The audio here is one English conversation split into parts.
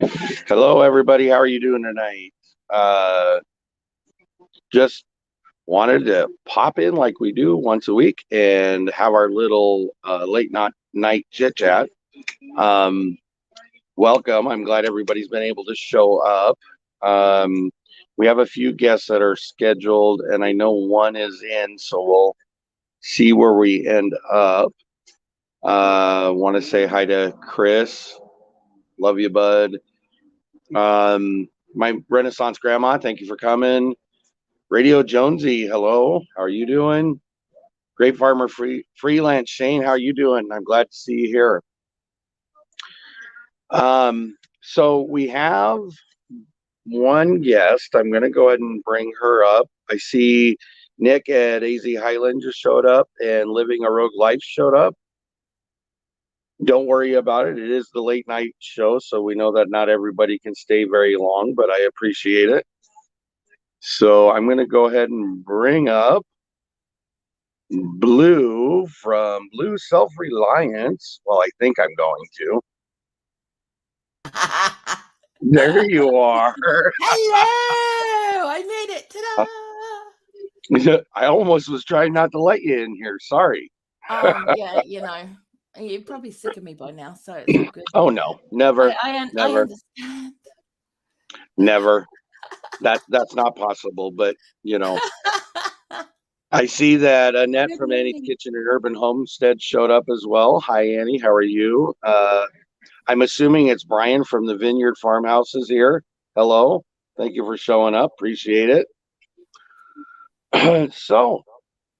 Hello, everybody. How are you doing tonight? Uh, just wanted to pop in like we do once a week and have our little night chit chat. Um, Welcome. I'm glad everybody's been able to show up. Um, we have a few guests that are scheduled, and I know one is in, so we'll see where we end up. Want to say hi to Chris. Love you, bud. My Renaissance grandma, thank you for coming. Radio Jonesy, hello. How are you doing? Great Farmer Freelance Shane, how are you doing? I'm glad to see you here. So we have one guest. I'm going to go ahead and bring her up. I see Nick at AZ Highland just showed up, and Living a Rogue Life showed up. Don't worry about it. It is the late night show, so we know that not everybody can stay very long, but I appreciate it. So I'm going to go ahead and bring up Blue from Blue Self Reliance. Well, I think I'm going to. There you are. Hello! I made it. Ta-da! I almost was trying not to let you in here. Sorry. Yeah, you're probably sick of me by now, so it's all good. Oh no, never, I never, understand. never. That's not possible. But I see that Annette Good from Annie's morning. Kitchen and Urban Homestead showed up as well. Hi, Annie. How are you? I'm assuming it's Brian from the Vineyard Farmhouses here. Hello. Thank you for showing up. Appreciate it. So,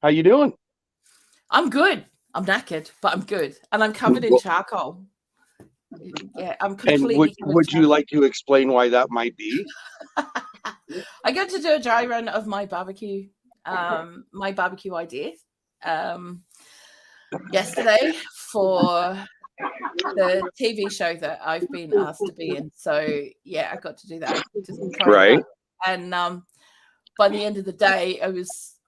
how you doing? I'm good. I'm knackered, but I'm good. And I'm covered in charcoal. Yeah, I'm And would completely covered in would you charcoal. like to explain why that might be? I got to do a dry run of my barbecue idea yesterday for the TV show that I've been asked to be in. So yeah, I got to do that. Just try Right. that. And by the end of the day,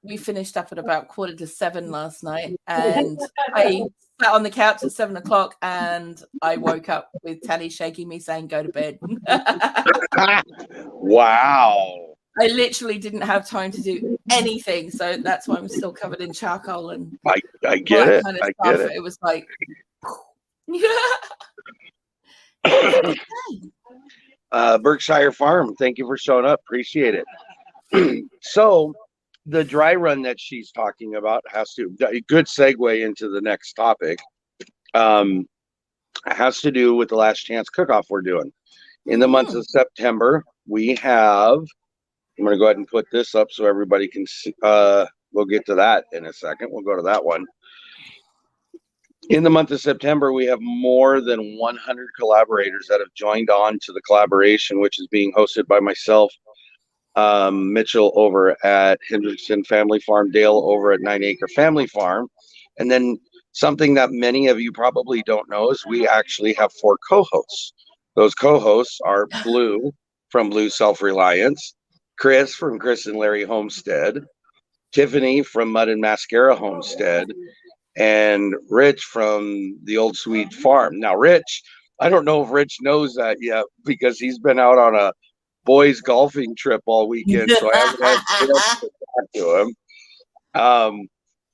we finished up at about 6:45 last night, and I sat on the couch at 7 o'clock, and I woke up with Tally shaking me saying, "Go to bed." Wow. I literally didn't have time to do anything, so that's why I'm still covered in charcoal and I all get that it. kind of I get stuff. it. It was like, it was a good day. Berkshire Farm, thank you for showing up. Appreciate it. So, the dry run that she's talking about has to a good segue into the next topic. Um, has to do with the last chance cook-off we're doing in the month Mhm. of September. We have. I'm going to go ahead and put this up so everybody can see. We'll get to that in a second. We'll go to that one. In the month of September, we have more than 100 collaborators that have joined on to the collaboration, which is being hosted by myself, Mitchell over at Hendrickson Family Farm, Dale over at 9 Acre Family Farm. And then something that many of you probably don't know is we actually have 4 co-hosts. Those co-hosts are Blue from Blue Self Reliance, Chris from Chris and Larry Homestead, Tiffany from Mud and Mascara Homestead, and Rich from the Old Swede Farm. Now, Rich, I don't know if Rich knows that yet because he's been out on a boys golfing trip all weekend, so I haven't had a chance to talk to him.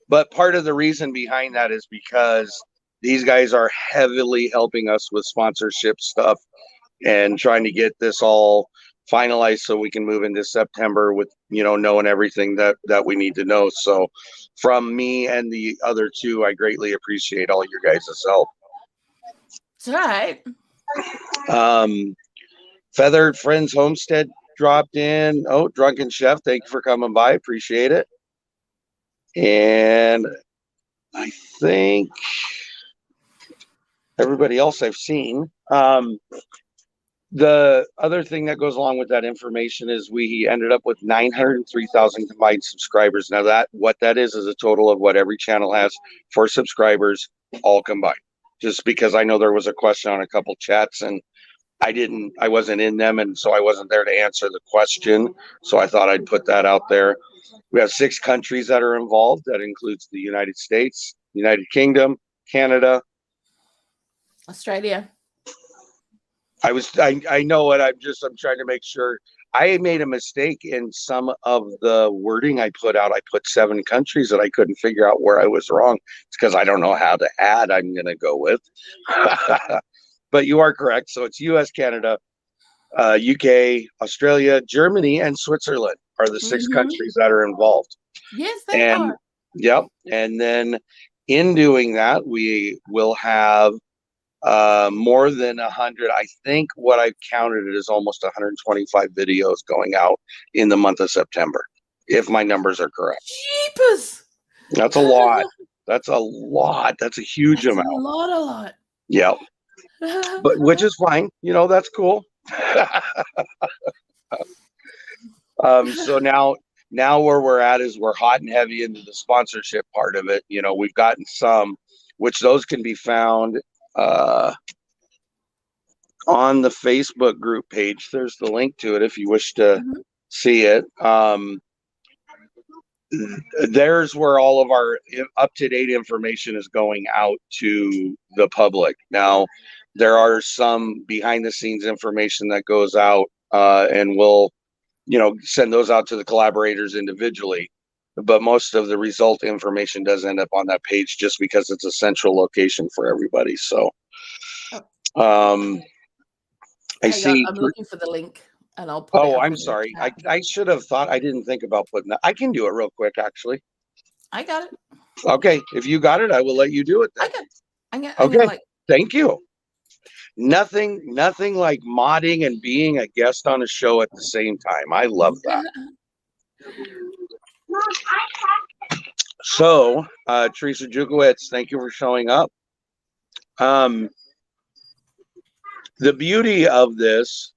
But part of the reason behind that is because these guys are heavily helping us with sponsorship stuff and trying to get this all finalized so we can move into September with knowing everything that we need to know. So from me and the other two, I greatly appreciate all your guys' help. It's all right. Feathered Friends Homestead dropped in. Oh, Drunken Chef, thank you for coming by. Appreciate it. And I think everybody else I've seen. The other thing that goes along with that information is we ended up with 903,000 combined subscribers. Now what that is a total of what every channel has for subscribers all combined. Just because I know there was a question on a couple chats and I wasn't in them, and so I wasn't there to answer the question. So I thought I'd put that out there. We have 6 countries that are involved. That includes the United States, United Kingdom, Canada, Australia. I know it. I'm trying to make sure. I made a mistake in some of the wording I put out. I put 7 countries and I couldn't figure out where I was wrong. It's because I don't know how to add. I'm going to go with. But you are correct. So it's US, Canada, UK, Australia, Germany, and Switzerland are the 6 countries that are involved. Yes, they are. Yep. And then in doing that, we will have more than 100. I think what I've counted it is almost 125 videos going out in the month of September, if my numbers are correct. Jeepers! That's a lot. That's a lot. That's a huge amount. A lot. Yep. But which is fine. That's cool. So now where we're at is we're hot and heavy into the sponsorship part of it. We've gotten some, which those can be found on the Facebook group page. There's the link to it if you wish to see it. There's where all of our up-to-date information is going out to the public. Now, there are some behind-the-scenes information that goes out, and we'll, send those out to the collaborators individually. But most of the result information does end up on that page just because it's a central location for everybody. So, I see. I'm looking for the link, and I'll put it up. I'm sorry. I should have thought. I didn't think about putting that. I can do it real quick, actually. I got it. Okay, if you got it, I will let you do it then. I got it. Okay, thank you. Nothing like modding and being a guest on a show at the same time. I love that. So, Teresa Jukowitz, thank you for showing up. The beauty of this,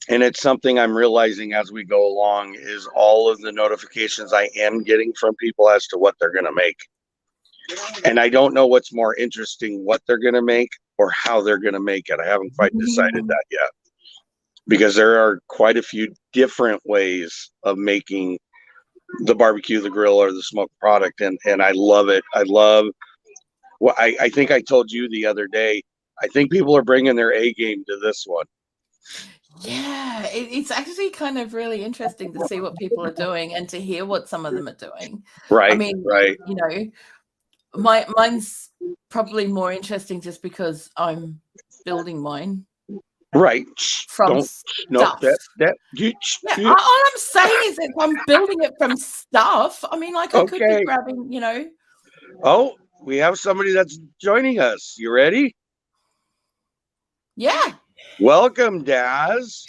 and it's something I'm realizing as we go along, is all of the notifications I am getting from people as to what they're going to make. And I don't know what's more interesting, what they're going to make or how they're going to make it. I haven't quite decided that yet, because there are quite a few different ways of making the barbecue, the grill, or the smoked product. And I love it. I think I told you the other day, I think people are bringing their A game to this one. Yeah, it's actually kind of really interesting to see what people are doing and to hear what some of them are doing. Right. I mean, mine's probably more interesting just because I'm building mine. Right. From stuff. All I'm saying is that I'm building it from stuff. I mean, I could be grabbing, Oh, we have somebody that's joining us. You ready? Yeah. Welcome, Daz.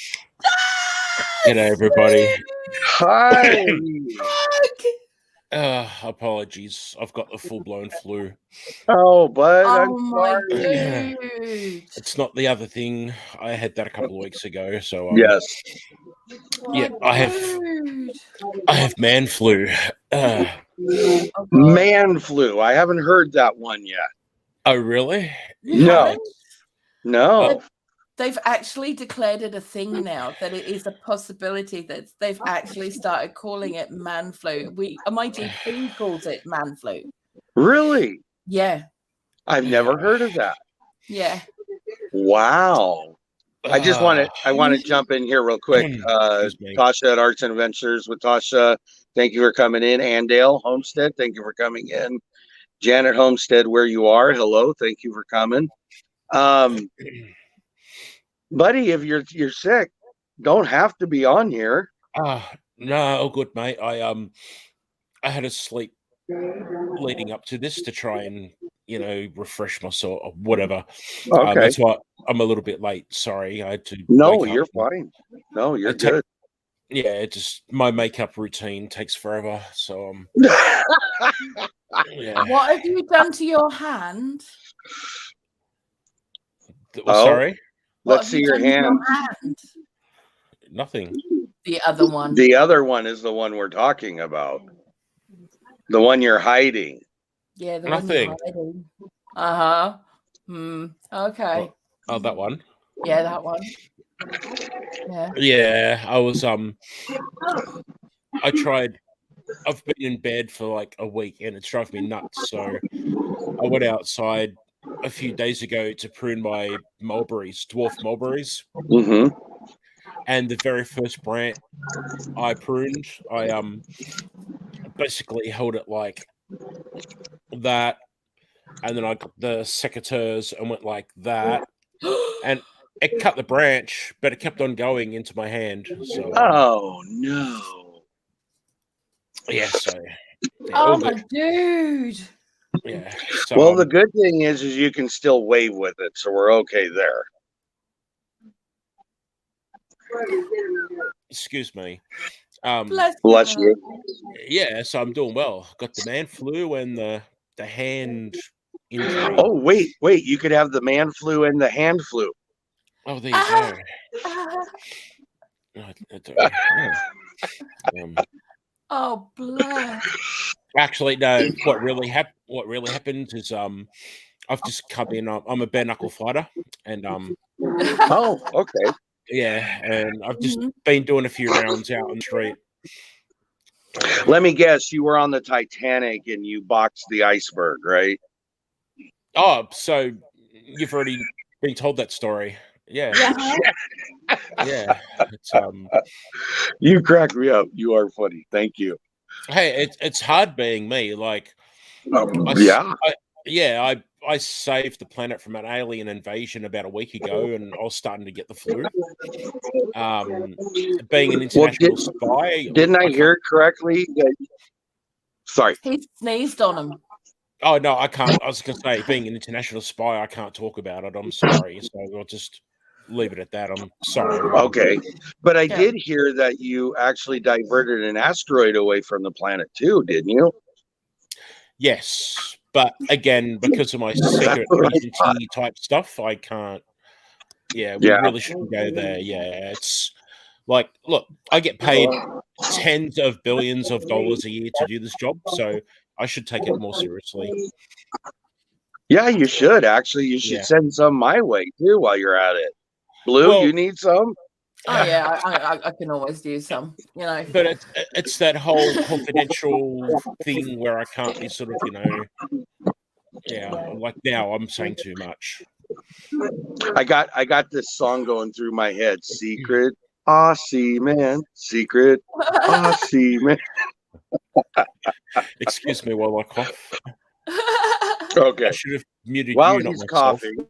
G'day, everybody. Hi. Apologies. I've got the full-blown flu. Oh, bud. Oh, my dude. It's not the other thing. I had that a couple of weeks ago. So yes. Yeah, I have man flu. Man flu. I haven't heard that one yet. Oh, really? No. They've actually declared it a thing now, that it is a possibility that they've actually started calling it man flu. My GP calls it man flu. Really? Yeah. I've never heard of that. Yeah. Wow. I want to jump in here real quick. Tasha at Arts and Adventures with Tasha. Thank you for coming in. Andale Homestead, thank you for coming in. Janet Homestead, where you are. Hello. Thank you for coming. Buddy, if you're sick, don't have to be on here. No, all good, mate. I had a sleep leading up to this to try and refresh myself or whatever. Okay. That's why I'm a little bit late. Sorry, I had to. No, you're fine. No, you're good. Yeah, just my makeup routine takes forever. So yeah. What have you done to your hand? Sorry. Let's see your hand. Nothing. The other one. The other one is the one we're talking about. The one you're hiding. Yeah, the Nothing. one you're hiding. Okay. Oh, that one. Yeah, that one. Yeah. Yeah, I was I tried. I've been in bed for like a week and it's driving me nuts. So I went outside a few days ago to prune my mulberries, dwarf mulberries, Mm-hmm. and the very first branch I pruned, I basically held it like that, and then I got the secateurs and went like that, and it cut the branch, but it kept on going into my hand. So Oh no. yeah, so yeah, Oh all my good. dude. Yeah. So Well, the good thing is you can still wave with it, so we're okay there. excuse me. Bless you. Yeah, so I'm doing well. Got the man flu and the hand injury. Oh, wait. You could have the man flu and the hand flu. Oh, there you go. Yeah. Oh, bless. Actually, no. What really happened is I've just come in. I'm a bare knuckle fighter, and Oh, okay. yeah, and I've just Mhm. been doing a few rounds out on the street. Let me guess, you were on the Titanic and you boxed the iceberg, right? Oh, so you've already been told that story. Yeah, yeah. It's You crack me up. You are funny. Thank you. hey, it's hard being me. Like Yeah. I saved the planet from an alien invasion about a week ago, and I was starting to get the flu. Being an Well, international spy, didn't I can't- hear it correctly? Sorry. He sneezed on him. Oh no, I can't. I was going to say, being an international spy, I can't talk about it. I'm sorry, so I'll just leave it at that. I'm sorry. everyone. Okay. But I Yeah. did hear that you actually diverted an asteroid away from the planet too, didn't you? Yes, but again, because of my secret what I agency type stuff, I can't. Yeah, we Yeah. really shouldn't go there. Yeah, it's like, look, I get paid tens of billions of dollars a year to do this job, so I should take it more seriously. Yeah, you should actually. You should Yeah. send some my way too while you're at it. Blue, Well- you need some? Oh yeah, I can always use some. You know. But it's that whole confidential thing where I can't be sort of, yeah, like now I'm saying too much. I got this song going through my head. Secret Aussie man. Secret Aussie man. Excuse me while I cough. Okay. I should have muted While you, not he's myself. coughing.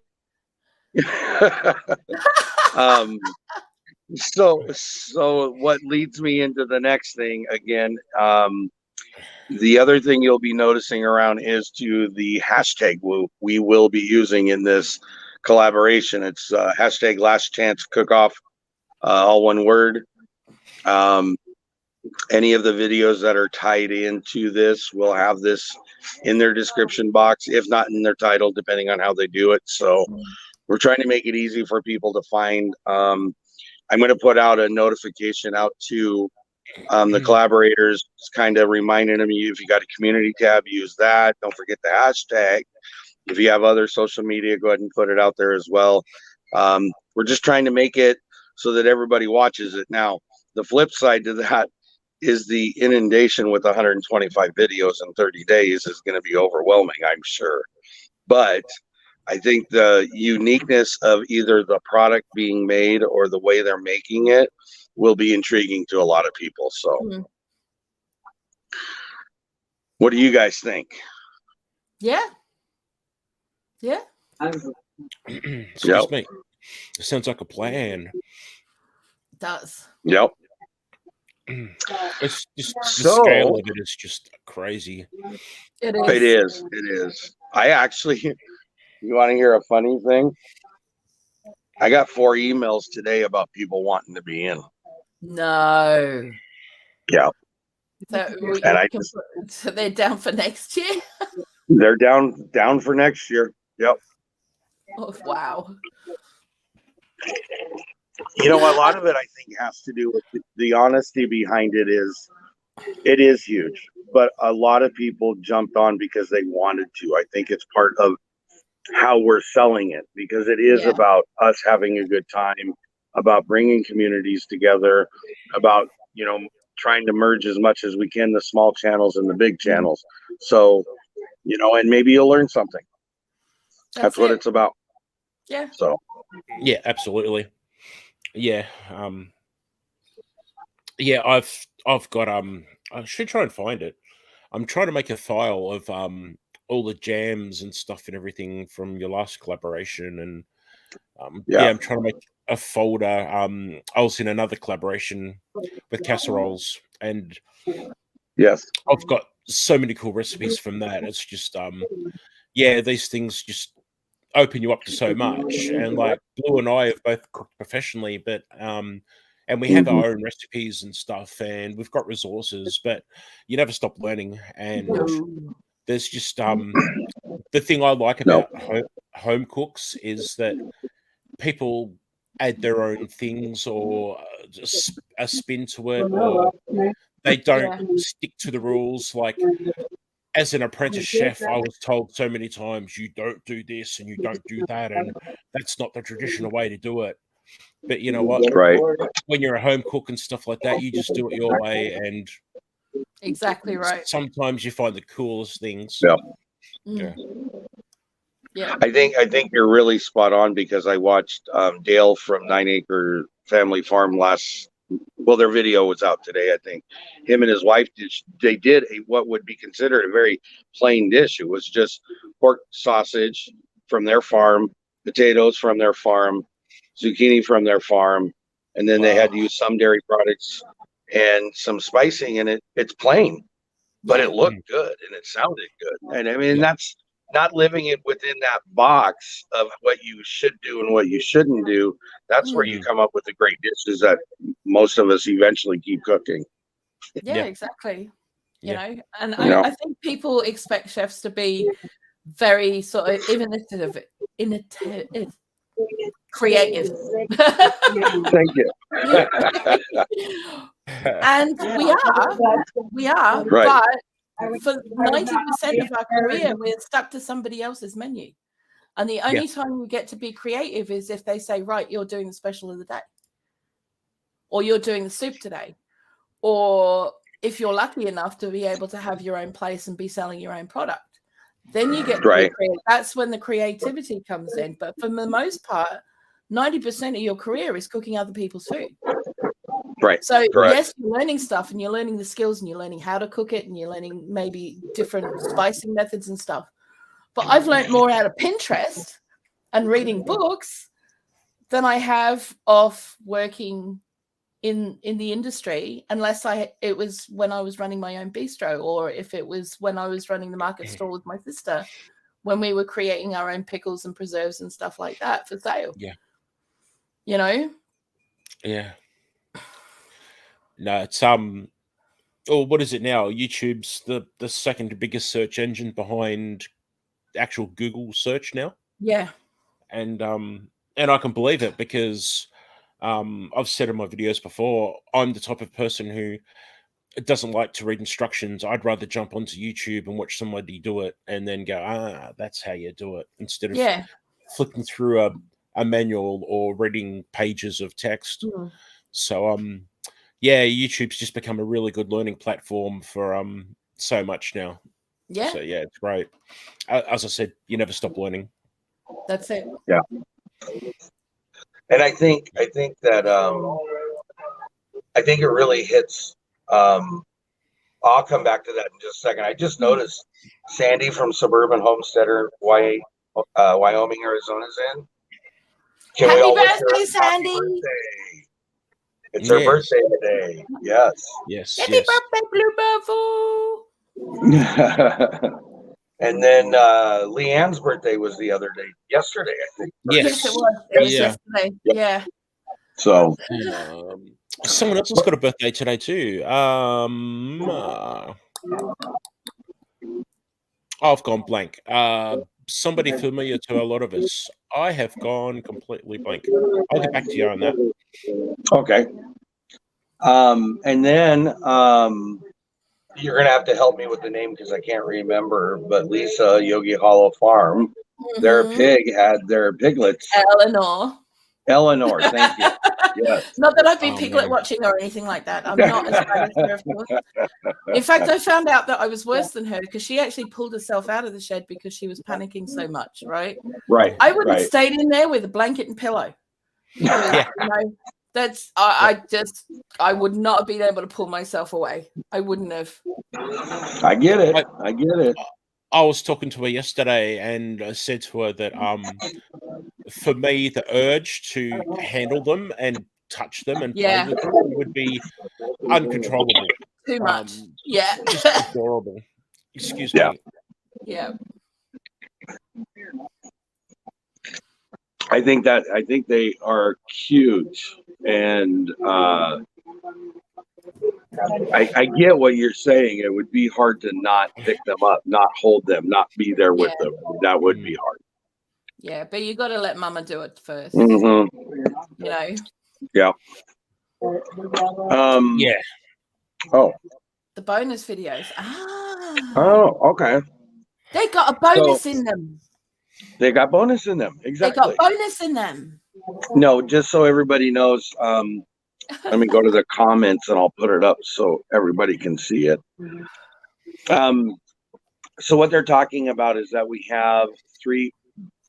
So what leads me into the next thing again, the other thing you'll be noticing around is to the hashtag we will be using in this collaboration. It's hashtag last chance cook off, all one word. Any of the videos that are tied into this will have this in their description box, if not in their title, depending on how they do it. So we're trying to make it easy for people to find. I'm going to put out a notification out to the collaborators, kind of reminding them, if you got a community tab, use that. Don't forget the hashtag. If you have other social media, go ahead and put it out there as well. We're just trying to make it so that everybody watches it. Now, the flip side to that is the inundation with 125 videos in 30 days is going to be overwhelming, I'm sure. But I think the uniqueness of either the product being made or the way they're making it will be intriguing to a lot of people. So, what do you guys think? Yeah. Excuse me. Sounds like a plan. It does. Yep. It's just the So- scale of it is just crazy. It is. It is. It is. I actually, you want to hear a funny thing? I got 4 emails today about people wanting to be in. No. Yeah. So they're down for next year. They're down for next year. Yep. Oh, wow. You know, a lot of it I think has to do with the honesty behind it is huge, but a lot of people jumped on because they wanted to. I think it's part of how we're selling it, because it is Yeah. about us having a good time, about bringing communities together, about, trying to merge as much as we can the small channels and the big channels. So, and maybe you'll learn something. That's what it's about. Yeah. So Yeah, absolutely. Yeah. Yeah, I've got I should try and find it. I'm trying to make a file of all the jams and stuff and everything from your last collaboration, and yeah. I'm trying to make a folder. I was in another collaboration with casseroles, and Yes. I've got so many cool recipes from that. It's just yeah, these things just open you up to so much. And like Blue and I have both cooked professionally, but and we have Mhm. our own recipes and stuff, and we've got resources, but you never stop learning. And there's just the thing I like No. about home cooks is that people add their own things or just a spin to it, or they don't Yeah. stick to the rules. Like as an apprentice chef, I was told so many times, you don't do this and you don't do that, and that's not the traditional way to do it. But you know what? Right. When you're a home cook and stuff like that, you just do it your way, and Exactly right. sometimes you find the coolest things. Yeah. Yeah. Yeah. I think you're really spot on, because I watched Dale from 9 Acre Family Farm their video was out today. I think him and his wife did what would be considered a very plain dish. It was just pork sausage from their farm, potatoes from their farm, zucchini from their farm, and then they had to use some dairy products and some spicing in it. It's plain, but it looked good and it sounded good. And I mean, that's not living it within that box of what you should do and what you shouldn't do. That's where you come up with the great dishes that most of us eventually keep cooking. Yeah, exactly. You know, and Yeah. I think people expect chefs to be very sort of creative. Thank you. And we are, Right. but for 90% of our career, we're stuck to somebody else's menu. And the only time we get to be creative is if they say, right, you're doing the special of the day, or you're doing the soup today, or if you're lucky enough to be able to have your own place and be selling your own product, then you get to be creative. That's when the creativity comes in. But for the most part, 90% of your career is cooking other people's food. Right. So Correct. yes, you're learning stuff and you're learning the skills and you're learning how to cook it and you're learning maybe different spicing methods and stuff. But I've learned more out of Pinterest and reading books than I have of working in the industry, unless it was when I was running my own bistro, or if it was when I was running the market stall with my sister, when we were creating our own pickles and preserves and stuff like that for sale. Yeah. You know? Yeah. No, it's what is it now? YouTube's the second biggest search engine behind actual Google search now. Yeah. And I can believe it, because I've said in my videos before, I'm the type of person who doesn't like to read instructions. I'd rather jump onto YouTube and watch somebody do it and then go, that's how you do it, instead of flicking through a manual or reading pages of text. So YouTube's just become a really good learning platform for so much now. Yeah. So yeah, it's great. As I said, you never stop learning. That's it. Yeah. And I think that I think it really hits. I'll come back to that in just a second. I just noticed Sandy from Suburban Homesteader, Wyoming, Arizona's in. Can Happy we all birthday, Sandy! It's her birthday today. Yes. Yes. Happy birthday, Blue Buffalo! And then Leanne's birthday was yesterday, I think. Yes, it was. It was yesterday. Yeah. So someone else has got a birthday today too. I've gone blank. Somebody familiar to a lot of us. I have gone completely blank. I'll get back to you on that. Okay. And then you're gonna have to help me with the name because I can't remember. But Lisa, Yogi Hollow Farm, their pig had their piglets. Eleanor, thank you. Yes. Not that I've been Oh, piglet man. watching or anything like that. I'm not as bad as her, of course. In fact, I found out that I was worse than her because she actually pulled herself out of the shed because she was panicking so much, right? Right. I would have Right. stayed in there with a blanket and pillow. Yeah. You know, that's I would not have been able to pull myself away. I wouldn't have. I get it. I- I get it. I was talking to her yesterday and I said to her that for me, the urge to handle them and touch them and play Yeah. with them would be uncontrollable. Too much. Um, Yeah. Just adorable. Excuse Yeah. me. Yeah. I think they are cute, and I get what you're saying. It would be hard to not pick them up, not hold them, not be there with them. That would be hard. Yeah, but you got to let Mama do it first. Mm-hmm. You know. Yeah. Yeah. Oh. The bonus videos. Ah. Oh. Okay. They got a bonus in them. They got bonus in them. Exactly. They got bonus in them. No, just so everybody knows. Let me go to the comments and I'll put it up so everybody can see it. So what they're talking about is that we have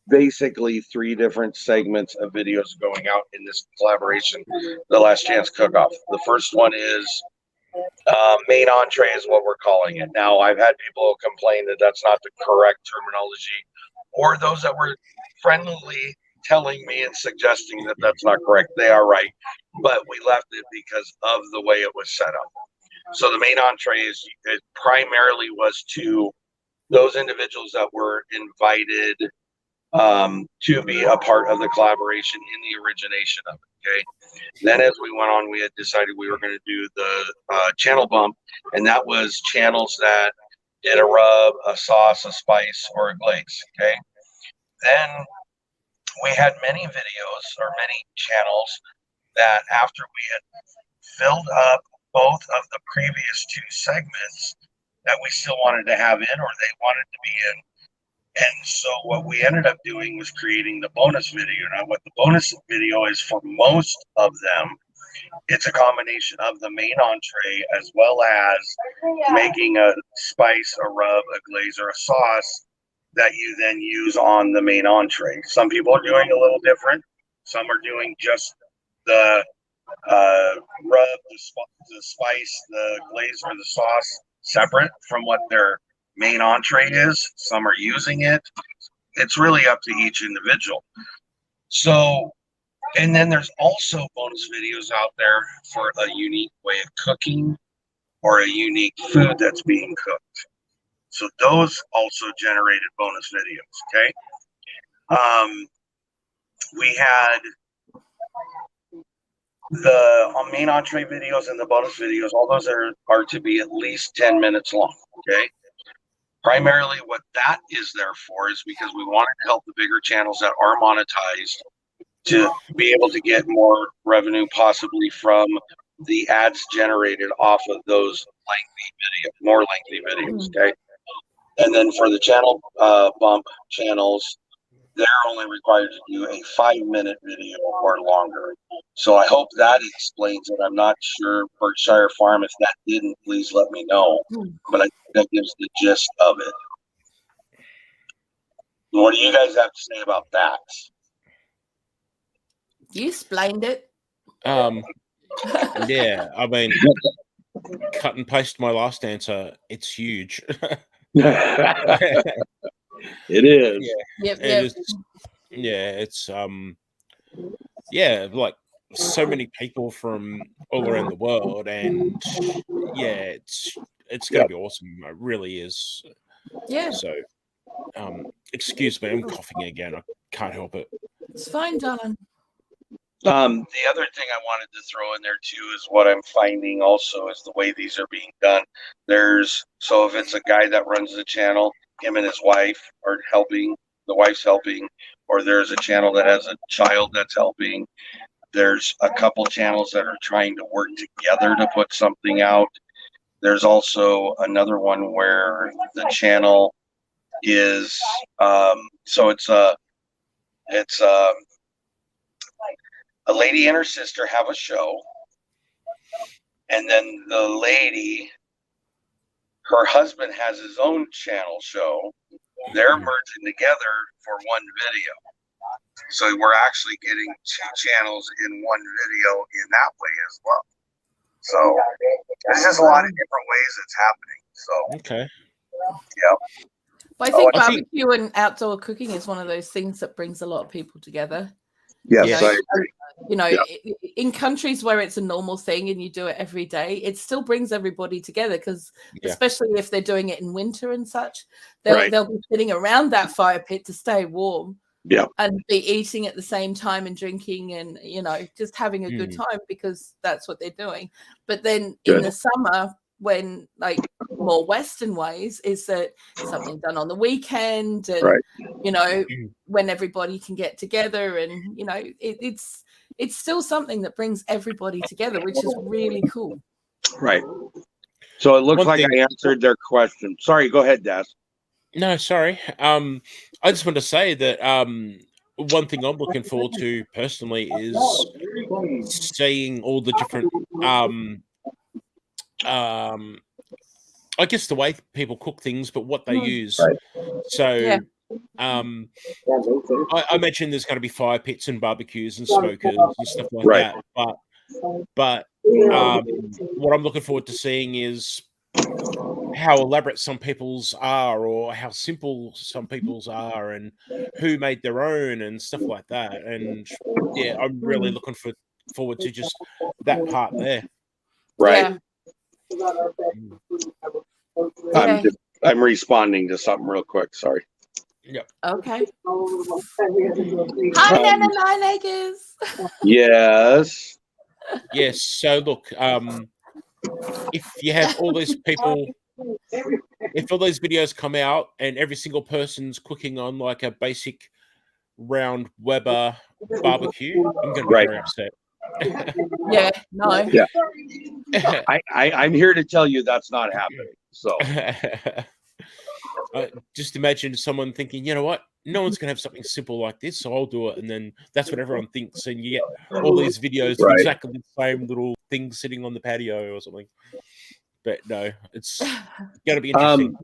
basically three different segments of videos going out in this collaboration, the Last Chance Cook-Off. The first one is main entree is what we're calling it. Now, I've had people complain that that's not the correct terminology, or those that were friendly telling me and suggesting that that's not correct. They are right, but we left it because of the way it was set up. So the main entree it primarily was to those individuals that were invited to be a part of the collaboration in the origination of it. Okay. Then as we went on, we had decided we were going to do the channel bump, and that was channels that did a rub, a sauce, a spice, or a glaze. Okay. Then we had many videos or many channels that after we had filled up both of the previous two segments that we still wanted to have in or they wanted to be in. And so what we ended up doing was creating the bonus video. Now, what the bonus video is for most of them, it's a combination of the main entree as well as making a spice, a rub, a glaze, or a sauce that you then use on the main entree. Some people are doing a little different. Some are doing just the rub, the spice, the glaze, or the sauce separate from what their main entree is. Some are using it. It's really up to each individual. So, and then there's also bonus videos out there for a unique way of cooking or a unique food that's being cooked. So those also generated bonus videos. Okay. We had the main entree videos and the bonus videos. All those are to be at least 10 minutes long. Okay. Primarily what that is there for is because we wanted to help the bigger channels that are monetized to be able to get more revenue, possibly from the ads generated off of those more lengthy videos. Okay. And then for the channel bump channels, they're only required to do a 5-minute video or longer. So I hope that explains it. I'm not sure, Berkshire Farm, if that didn't, please let me know. But I think that gives the gist of it. What do you guys have to say about that? You explained it. Yeah, I mean, cut and paste my last answer. It's huge. It is. Yeah, Yep. it is. Yeah, it's yeah, like so many people from all around the world, and yeah, it's gonna be awesome. It really is. Yeah. So, excuse me, I'm coughing again. I can't help it. It's fine, darling. The other thing I wanted to throw in there too is what I'm finding also is the way these are being done. So if it's a guy that runs the channel, him and his wife are helping, the wife's helping, or there's a channel that has a child that's helping. There's a couple channels that are trying to work together to put something out. There's also another one where the channel is so it's a lady and her sister have a show, and then the lady, her husband has his own channel show. They're merging together for one video. So we're actually getting 2 channels in one video in that way as well. So there's just a lot of different ways it's happening. So Okay. yeah. But I think I think- barbecue and outdoor cooking is one of those things that brings a lot of people together. Yes, Yes. I agree. You know, Yeah. in countries where it's a normal thing and you do it every day, it still brings everybody together because, Yeah. especially if they're doing it in winter and such, they'll Right. they'll be sitting around that fire pit to stay warm. Yeah. And be eating at the same time and drinking and, you know, just having a good time because that's what they're doing. But then in Good. the summer, when like more Western ways, is that something done on the weekend and, Right. you know, when everybody can get together and, you know, it's still something that brings everybody together, which is really cool. Right. So it looks One like thing- I answered their question. Sorry, go ahead, Daz. No, sorry. I just want to say that one thing I'm looking forward to personally is seeing all the different I guess the way people cook things, but what they use. Right. So Yeah. I mentioned there's going to be fire pits and barbecues and smokers and stuff like Right. that. But what I'm looking forward to seeing is how elaborate some people's are, or how simple some people's are, and who made their own and stuff like that. And yeah, I'm really looking forward to just that part there. Right. Yeah. I'm responding to something real quick. Sorry. Yep. Okay. Hi, Nana Nine Acres. Yes. Yes. So look, if you have all these people, if all those videos come out and every single person's cooking on like a basic round Weber barbecue, I'm going to be Right. very upset. Yeah, no. Yeah. I'm here to tell you that's not happening. So Just imagine someone thinking, you know what? No one's going to have something simple like this, so I'll do it. And then that's what everyone thinks. And you get all these videos of Right. exactly the same little thing sitting on the patio or something. But no, it's going to be interesting.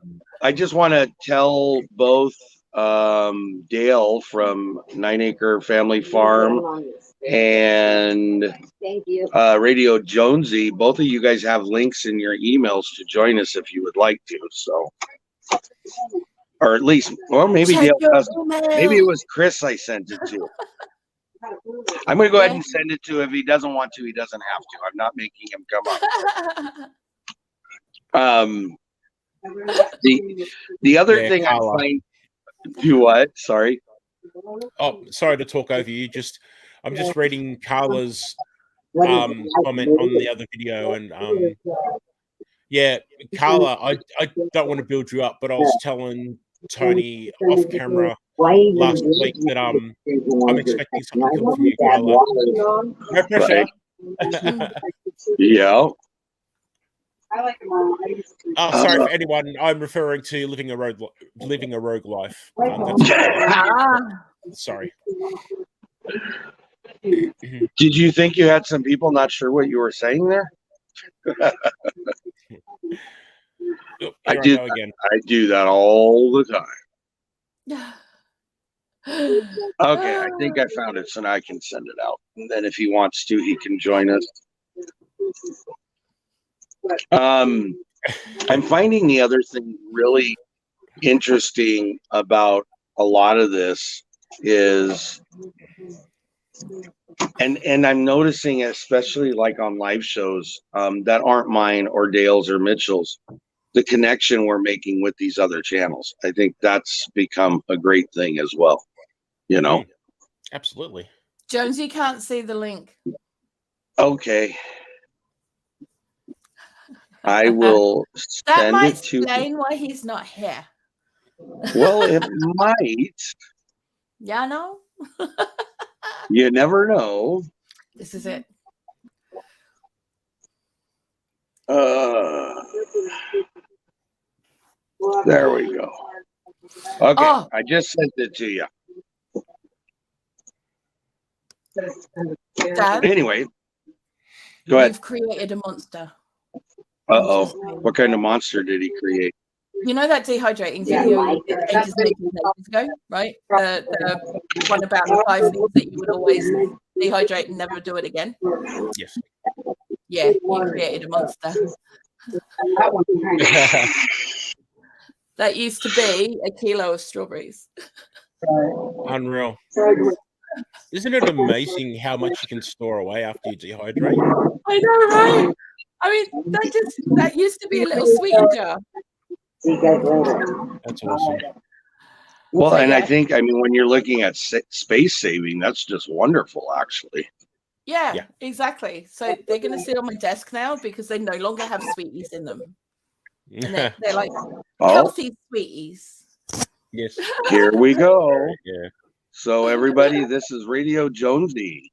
I just want to tell both Dale from 9 Acre Family Farm and Radio Jonesy, both of you guys have links in your emails to join us if you would like to. So, or at least, well, maybe Check Dale your does. email. Maybe it was Chris I sent it to. I'm going to go ahead and send it to. If he doesn't want to, he doesn't have to. I'm not making him come up. The other Yeah, thing Carla. I find. Do what? Sorry. Oh, sorry to talk over you. I'm just reading Carla's comment on the other video, and yeah, Carla, I don't want to build you up, but I was telling Tony off camera last week that I'm expecting something cool from you, Carla. No pressure. Yeah. Oh, sorry for anyone. I'm referring to living a rogue life. That's sorry. Did you think you had some people not sure what you were saying there? Here I I do. go again. I do that all the time. Okay, I think I found it, so now I can send it out. And then if he wants to, he can join us. I'm finding the other thing really interesting about a lot of this is, and I'm noticing, especially like on live shows that aren't mine or Dale's or Mitchell's, the connection we're making with these other channels. I think that's become a great thing as well. You know? Absolutely. Jones, you can't see the link. Okay. I will That send might it to. explain why he's not here. Well, it might. Yeah, no. You never know. This is it. There we go. Okay, Oh. I just sent it to you. Dad, Anyway, go ahead. you've created a monster. Uh-oh. What kind of monster did he create? You know that dehydrating video you did ages ago, right? The one about the 5 things that you would always dehydrate and never do it again. Yes. Yeah, you created a monster. That used to be a kilo of strawberries. Unreal. Isn't it amazing how much you can store away after you dehydrate? I know, right? I mean, that used to be a little sweetie jar. That's awesome. Well, So, and yeah. I think, I mean, when you're looking at space saving, that's just wonderful, actually. Yeah, exactly. So they're going to sit on my desk now because they no longer have sweeties in them. And they're like healthy sweeties. Yes. Here we go. Yeah. So, everybody, this is Radio Jonesy.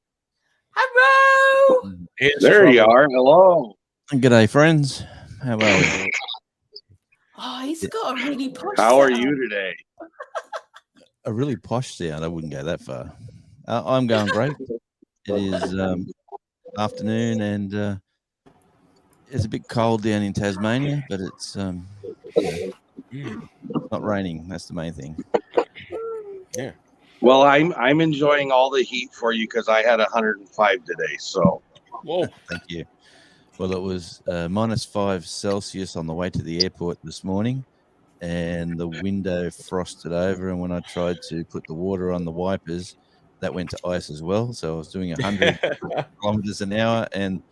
Hello. There you are. Hello. G'day, friends. How are you? Oh, he's got a really posh How are sound. you today? A really posh sound. I wouldn't go that far. I'm going great. It is afternoon and it's a bit cold down in Tasmania, but it's not raining. That's the main thing. Yeah. Well, I'm enjoying all the heat for you because I had 105 today. So, Whoa. Thank you. Well, it was -5 Celsius on the way to the airport this morning, and the window frosted over. And when I tried to put the water on the wipers, that went to ice as well. So I was doing 100 kilometers an hour, and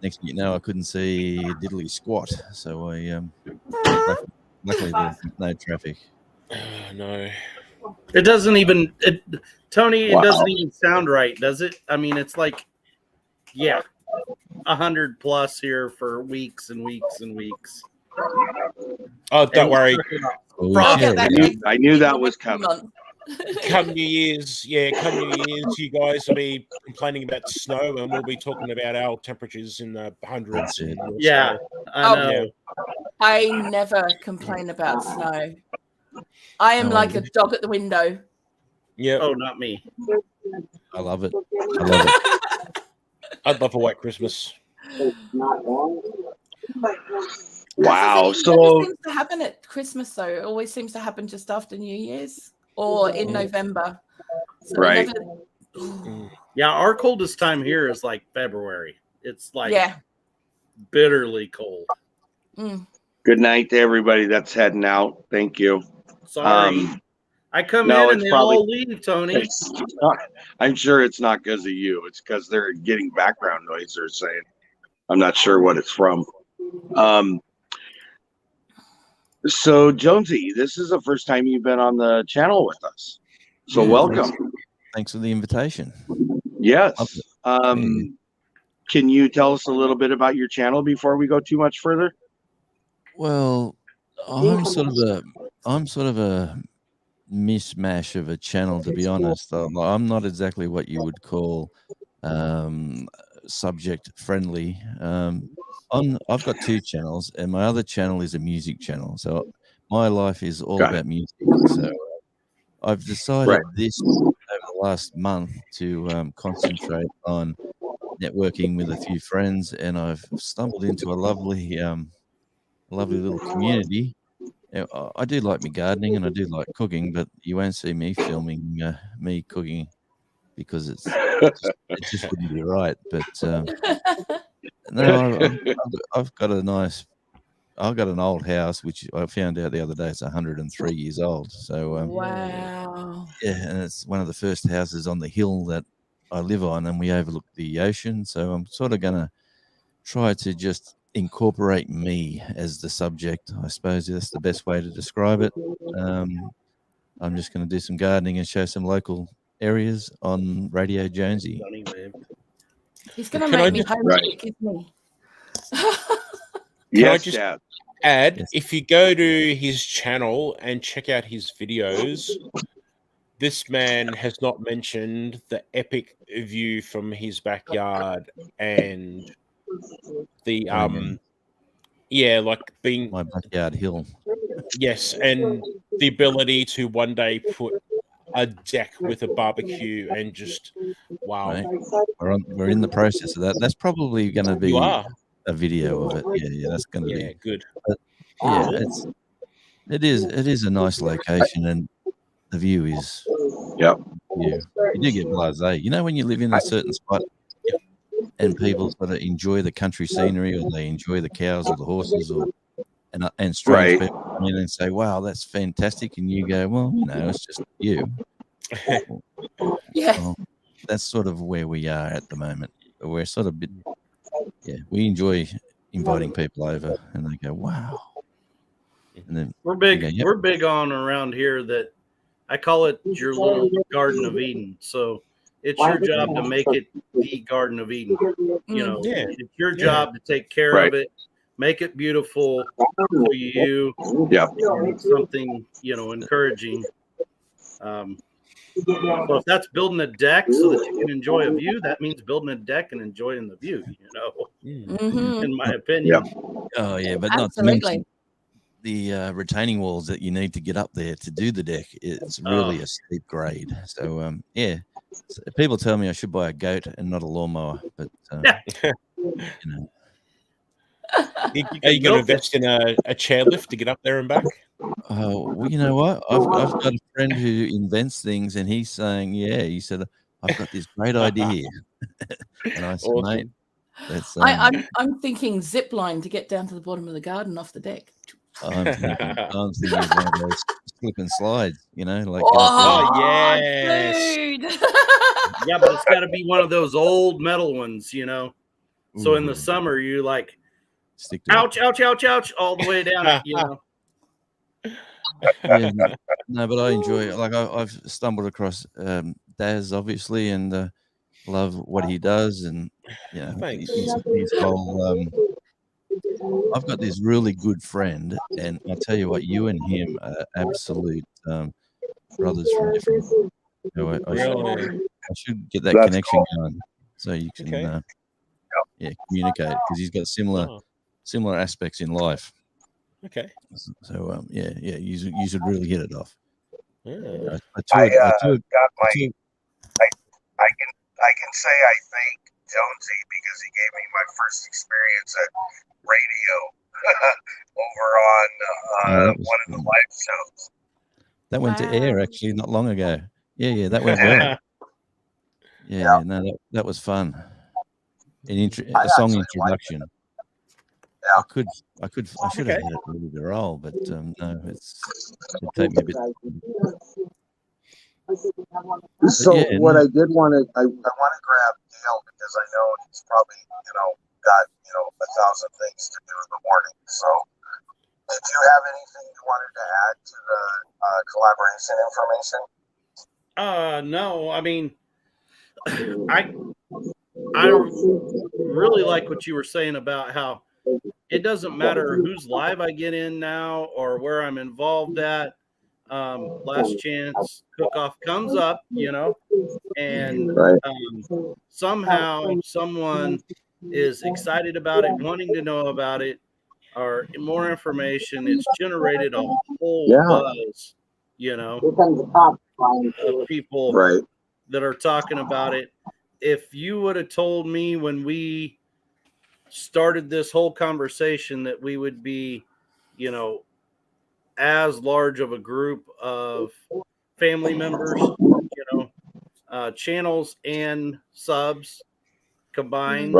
next thing you know, I couldn't see diddly squat. So I luckily there was no traffic. No. It doesn't even, Tony, Wow. it doesn't even sound right, does it? I mean, it's like, 100 plus here for weeks and weeks and weeks. Oh, don't worry. Oh, I'll shit. get that I knew that was coming. Come New Year's, you guys will be complaining about snow, and we'll be talking about our temperatures in the hundreds. That's it. Yeah, I know. I never complain about snow. I am No, like a dog at the window. Yeah. Oh, not me. I love it. I love it. I'd love a white Christmas. Wow. It So, never seems to happen at Christmas, though. It always seems to happen just after New Year's or in November. So Right. Yeah, our coldest time here is like February. It's like bitterly cold. good night to everybody that's heading out. Thank you. Sorry. I come no, in and it's they probably- all leave, Tony. I'm sure it's not because of you. It's because they're getting background noise they're saying. I'm not sure what it's from. So, Jonesy, this is the first time you've been on the channel with us. So, Yeah, welcome. Thanks for the invitation. Yes. Okay. Can you tell us a little bit about your channel before we go too much further? Well, I'm sort of a mishmash of a channel, to be honest. I'm not exactly what you would call subject friendly. I've got 2 channels, and my other channel is a music channel. So my life is all about music. So I've decided this over the last month to concentrate on networking with a few friends, and I've stumbled into a lovely little community. I do like me gardening and I do like cooking, but you won't see me filming me cooking because it just wouldn't be right. But no, I've got an old house which I found out the other day it's 103 years old. So Wow. yeah, and it's one of the first houses on the hill that I live on, and we overlook the ocean. So I'm sort of going to try to just incorporate me as the subject. I suppose that's the best way to describe it. I'm just going to do some gardening and show some local areas on Radio Jonesy. He's going to make me homesick, isn't he? Can I Yes, just Dad. add, Yes. if you go to his channel and check out his videos, this man has not mentioned the epic view from his backyard and the like being My backyard hill. yes, and the ability to one day put a deck with a barbecue and just wow. Right. We're in the process of that. That's probably going to be You are. a video of it. Yeah, that's going to be good. But yeah, it is a nice location, and the view is. Yep. You do get blasé. You know, when you live in a certain spot, and people sort of enjoy the country scenery, or they enjoy the cows or the horses, and strange Right. people come in and say, "Wow, that's fantastic," and you go, "Well, it's just you." Yeah. Well, that's sort of where we are at the moment. We're sort of we enjoy inviting people over, and they go, "Wow." And then We're big. you go, "Yep." We're big on around here that I call it your little Garden of Eden. So it's your job to make it the Garden of Eden. You know, it's your job to take care of it, make it beautiful for you. Yeah. And something, encouraging. So if that's building a deck so that you can enjoy a view, that means building a deck and enjoying the view, Mm-hmm. in my opinion. Oh yeah, but not to mention the retaining walls that you need to get up there to do the deck. It's really a steep grade. So so people tell me I should buy a goat and not a lawnmower, but Are you going to invest in a chairlift to get up there and back? Well, you know what? I've got a friend who invents things, and he's saying, he said, I've got this great idea. And I said, Awesome. mate, that's I'm thinking zip line to get down to the bottom of the garden off the deck. I'm thinking of one of those slip and slides, like yes. Dude. Yeah, but it's got to be one of those old metal ones, So in the summer, you like stick to ouch, ouch, ouch, ouch, all the way down. No, but I enjoy. Like I've stumbled across Daz, obviously, and love what he does, and his whole. I've got this really good friend, and I tell you what, you and him are absolute brothers from different. I should get that connection going, so you can communicate, because he's got similar aspects in life. Okay. So you should really hit it off. I can say I thank Jonesy because he gave me my first experience at radio over on one of the live shows. That went to air actually not long ago. Yeah, that went well. No, that was fun. A song introduction. I should have had it ready to roll, but no, it take me a bit. So what I did want to, I want to grab Dale because I know he's probably, got, 1,000 things to do in the morning. So did you have anything you wanted to add to the collaboration information? No, I mean, I really like what you were saying about how it doesn't matter whose live I get in now or where I'm involved at. Last Chance Cook-Off comes up, and somehow someone is excited about it, wanting to know about it, or more information. It's generated a whole buzz, of people that are talking about it. If you would have told me when we started this whole conversation that we would be, as large of a group of family members, channels and subs combined,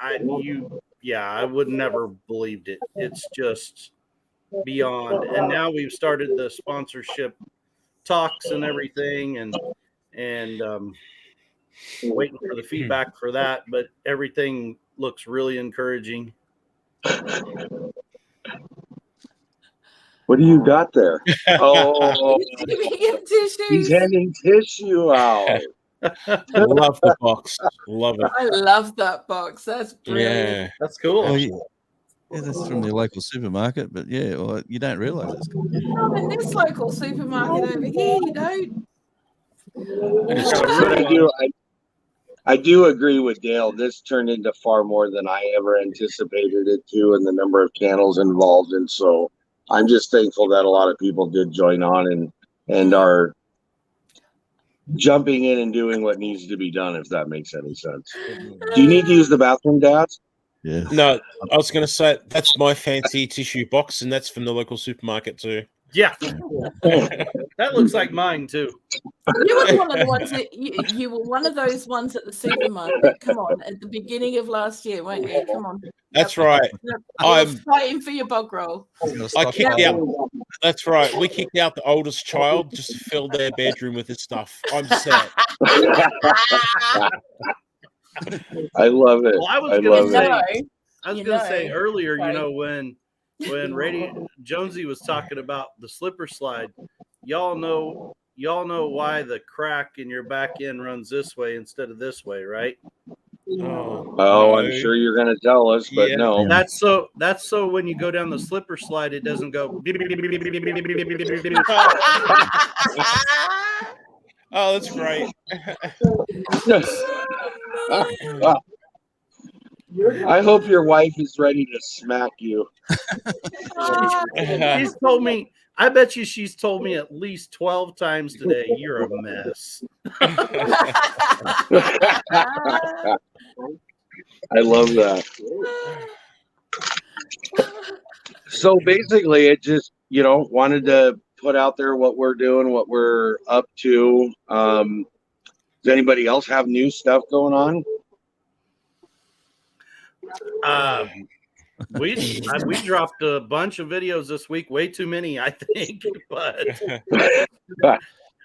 I would never believed it. It's just beyond. And now we've started the sponsorship talks and everything, and waiting for the feedback for that, but everything looks really encouraging. What do you got there? Oh, he's handing tissue out. Love the box. Love it. I love that box. That's brilliant. Yeah, that's cool. Oh, yeah, that's from the local supermarket, but you don't realize it's cool. Not in this local supermarket over here, you don't. I do agree with Dale. This turned into far more than I ever anticipated it to, and the number of channels involved. And so I'm just thankful that a lot of people did join on and are jumping in and doing what needs to be done, if that makes any sense. Do you need to use the bathroom, Dad? Yeah. No, I was going to say that's my fancy tissue box, and that's from the local supermarket too. Yeah, that looks like mine too. You were one of the ones that you were one of those ones at the supermarket. Come on, at the beginning of last year, weren't you? Come on. That's right. I'm fighting for your bog roll. I kicked out. That's right. We kicked out the oldest child just to fill their bedroom with his stuff. I'm set. I love it. Well, I was gonna say earlier, you know, when Jonesy was talking about the slipper slide, y'all know why the crack in your back end runs this way instead of this way, right? Oh, no. I'm sure you're going to tell us, but Yeah. no. That's so when you go down the slipper slide, it doesn't go. Oh, that's great. I hope your wife is ready to smack you. She's told me. I bet you she's told me at least 12 times today, you're a mess. I love that. So basically, it just, wanted to put out there what we're doing, what we're up to. Does anybody else have new stuff going on? We dropped a bunch of videos this week, way too many, I think, but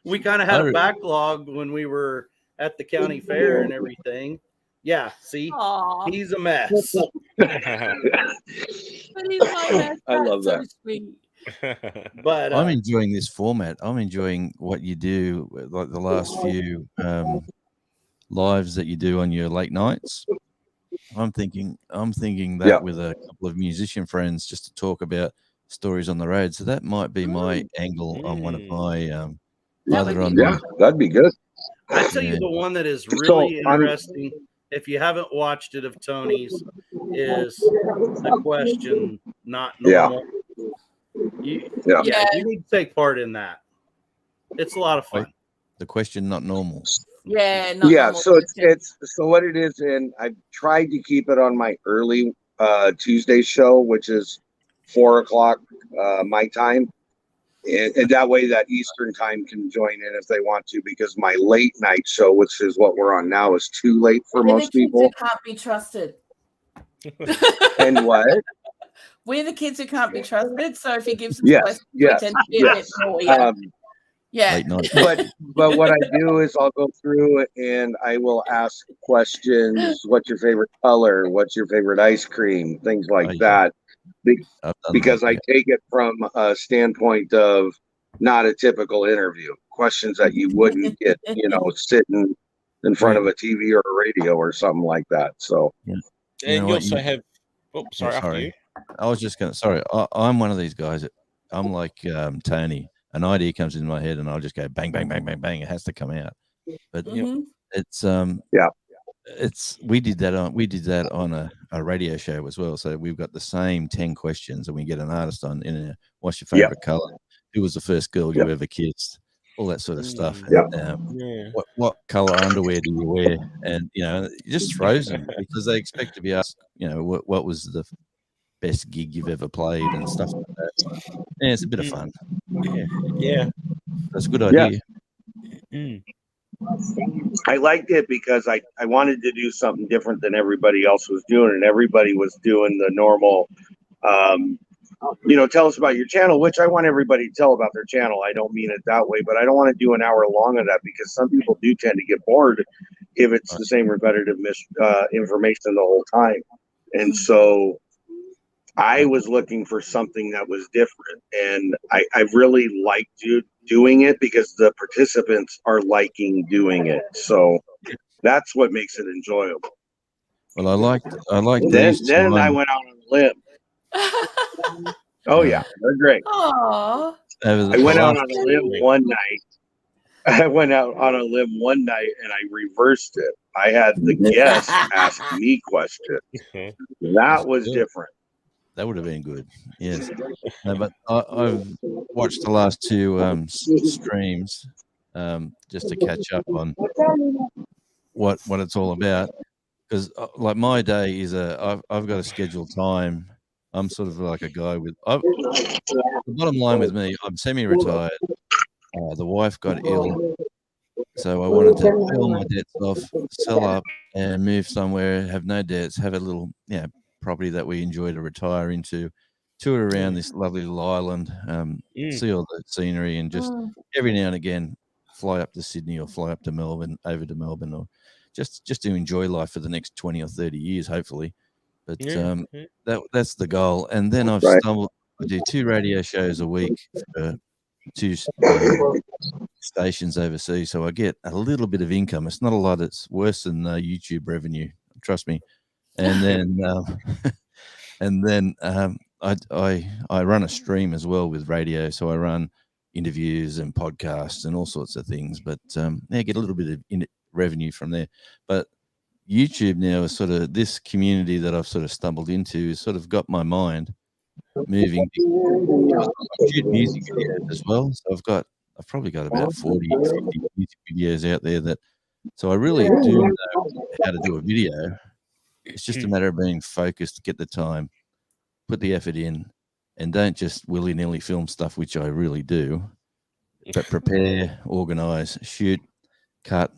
we kind of had a backlog when we were at the county fair and everything. Yeah, see, Aww. he's a mess. But he's my best. I love That's that. so sweet. But I'm enjoying this format. I'm enjoying what you do, like the last few lives that you do on your late nights. I'm thinking that with a couple of musician friends just to talk about stories on the road. So that might be my angle on one of my that'd be good. I'll tell you the one that is really interesting. If you haven't watched it of Tony's, is the question not normal. You need to take part in that. It's a lot of fun. The question not normal. Yeah, so it's so what it is, and I've tried to keep it on my early Tuesday show, which is 4:00 my time, and that way that Eastern time can join in if they want to, because my late night show, which is what we're on now, is too late for most people. Who can't be trusted. And what? We're the kids who can't be trusted. So if he gives them questions, we tend to be a bit more. But what I do is I'll go through and I will ask questions. What's your favorite color? What's your favorite ice cream? Things like that. Because I take it from a standpoint of not a typical interview. Questions that you wouldn't get, sitting in front of a TV or a radio or something like that. So, and you also have. Oh, sorry. You. I was just going to. Sorry, I'm one of these guys. I'm like Tony. An idea comes into my head, and I'll just go bang, bang, bang, bang, bang. It has to come out. But it's we did that on a radio show as well. So we've got the same 10 questions, and we get an artist on in a what's your favorite color? Who was the first girl you ever kissed? All that sort of stuff. And, what color underwear do you wear? And it just throws them because they expect to be asked. What was the best gig you've ever played and stuff like that. So, it's a bit of fun. Yeah. That's a good idea. I liked it because I wanted to do something different than everybody else was doing, and everybody was doing the normal, tell us about your channel, which I want everybody to tell about their channel. I don't mean it that way, but I don't want to do an hour long of that because some people do tend to get bored if it's the same repetitive information the whole time. And so I was looking for something that was different, and I really liked doing it because the participants are liking doing it. So that's what makes it enjoyable. Well, I like. Then I went out on a limb. Oh yeah, they're great. Aww. I went out on a limb one night. I went out on a limb one night and I reversed it. I had the guests ask me questions. That was different. That would have been good. Yes. No, but I've watched the last two streams, just to catch up on what it's all about. Because like my day is I've got a scheduled time. I'm sort of like a guy with the bottom line with me. I'm semi-retired. The wife got ill, so I wanted to pay all my debts off, sell up, and move somewhere, have no debts, have a little property that we enjoy to retire into, tour around this lovely little island, see all the scenery, and just every now and again fly up to Sydney or fly up to Melbourne, over to Melbourne, or just to enjoy life for the next 20 or 30 years, hopefully. But that's the goal. And then I've stumbled. I do 2 radio shows a week for 2 stations overseas, so I get a little bit of income. It's not a lot. It's worse than YouTube revenue, trust me. And then I run a stream as well with radio, so I run interviews and podcasts and all sorts of things. But get a little bit of revenue from there. But YouTube now is sort of this community that I've sort of stumbled into, has sort of got my mind moving. I shoot music videos as well, so I've probably got about 40, 50 music videos out there so I really do know how to do a video. It's just a matter of being focused, get the time, put the effort in, and don't just willy-nilly film stuff, which I really do, but prepare, organize, shoot, cut,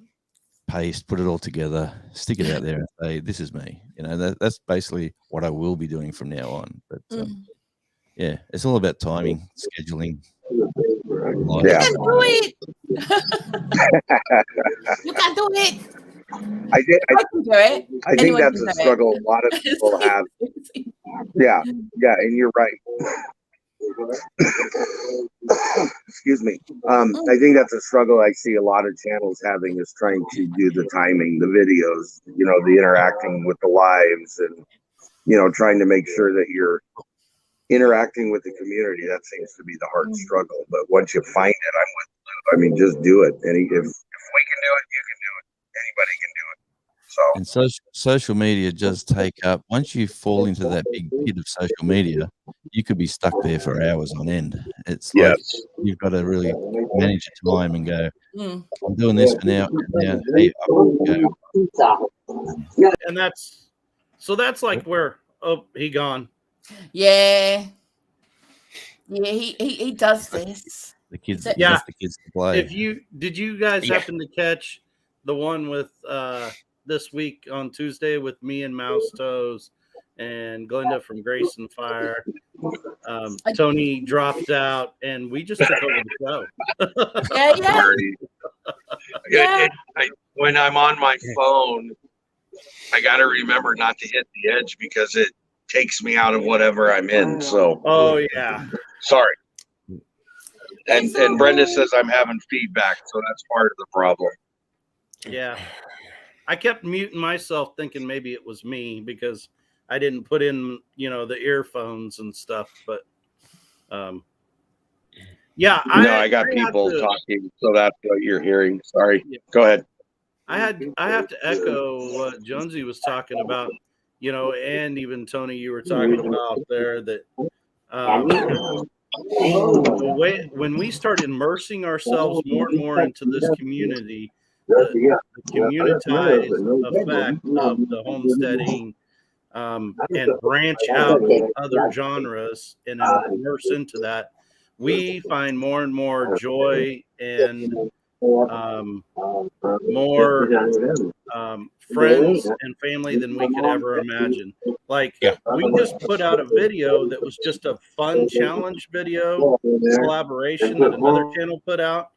paste, put it all together, stick it out there and say, this is me. That's basically what I will be doing from now on. But it's all about timing, scheduling. You can do it. You can do it. I can do it. I think that's a struggle a lot of people have. Yeah, and you're right. Excuse me. I think that's a struggle I see a lot of channels having, is trying to do the timing, the videos, the interacting with the lives, and trying to make sure that you're interacting with the community. That seems to be the hard struggle. But once you find it, I'm with Lou. I mean, just do it. And if we can do it, you can do it. Anybody can do it. So, and social media does take up. Once you fall into that big pit of social media, you could be stuck there for hours on end. It's like you've got to really manage your time and go, I'm doing this for now. And now, hey, go. And that's like where he gone. Yeah, he does this. The kids, the kids to play. Did you guys happen to catch the one with this week on Tuesday with me and Mouse Toes and Glenda from Grace and Fire? Tony dropped out, and we just took over the show. When I'm on my phone, I got to remember not to hit the edge because it takes me out of whatever I'm in. So, sorry. And Brenda says I'm having feedback, so that's part of the problem. Yeah, I kept muting myself, thinking maybe it was me because I didn't put in, the earphones and stuff. But I got people talking, so that's what you're hearing. Sorry, go ahead. I have to echo what Jonesy was talking about. And even Tony, you were talking about there that when we start immersing ourselves more and more into this community, the communitized effect of the homesteading, and branch out other genres and immerse into that, we find more and more joy and more friends and family than we could ever imagine. Like, we just put out a video that was just a fun challenge video collaboration that another channel put out,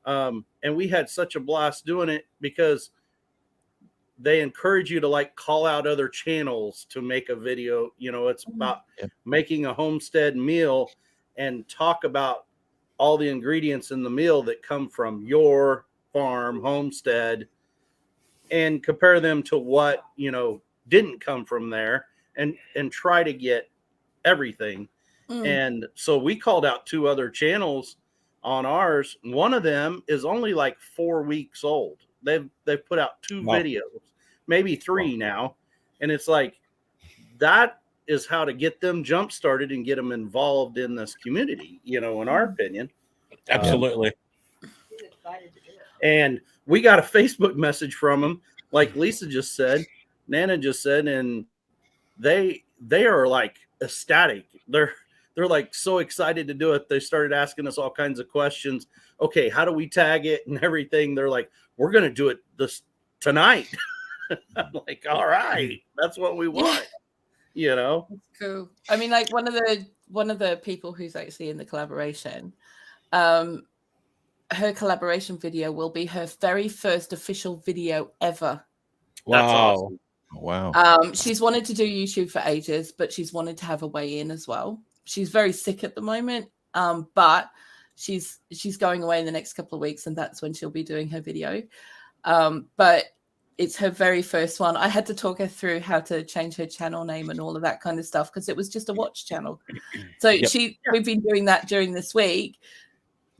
and we had such a blast doing it because they encourage you to call out other channels to make a video. It's about making a homestead meal and talk about all the ingredients in the meal that come from your farm, homestead, and compare them to what, didn't come from there, and try to get everything. And so we called out 2 other channels on ours. One of them is only 4 weeks old. They've put out 2 videos, maybe 3 now. And it's that is how to get them jump started and get them involved in this community, in our opinion. Absolutely. And we got a Facebook message from them, like Lisa just said, Nana just said, and they are like ecstatic. They're like so excited to do it. They started asking us all kinds of questions. Okay, how do we tag it and everything? They're like, we're gonna do it this tonight. I'm like, all right, that's what we want. You know, It's cool. I mean, like one of the people who's actually in the collaboration, her collaboration video will be her very first official video ever. That's Wow. awesome. Wow. She's wanted to do YouTube for ages, but she's wanted to have a way in as well. She's very sick at the moment, but she's going away in the next couple of weeks, and that's when she'll be doing her video. But it's her very first one. I had to talk her through how to change her channel name and all of that kind of stuff because it was just a watch channel. So we've been doing that during this week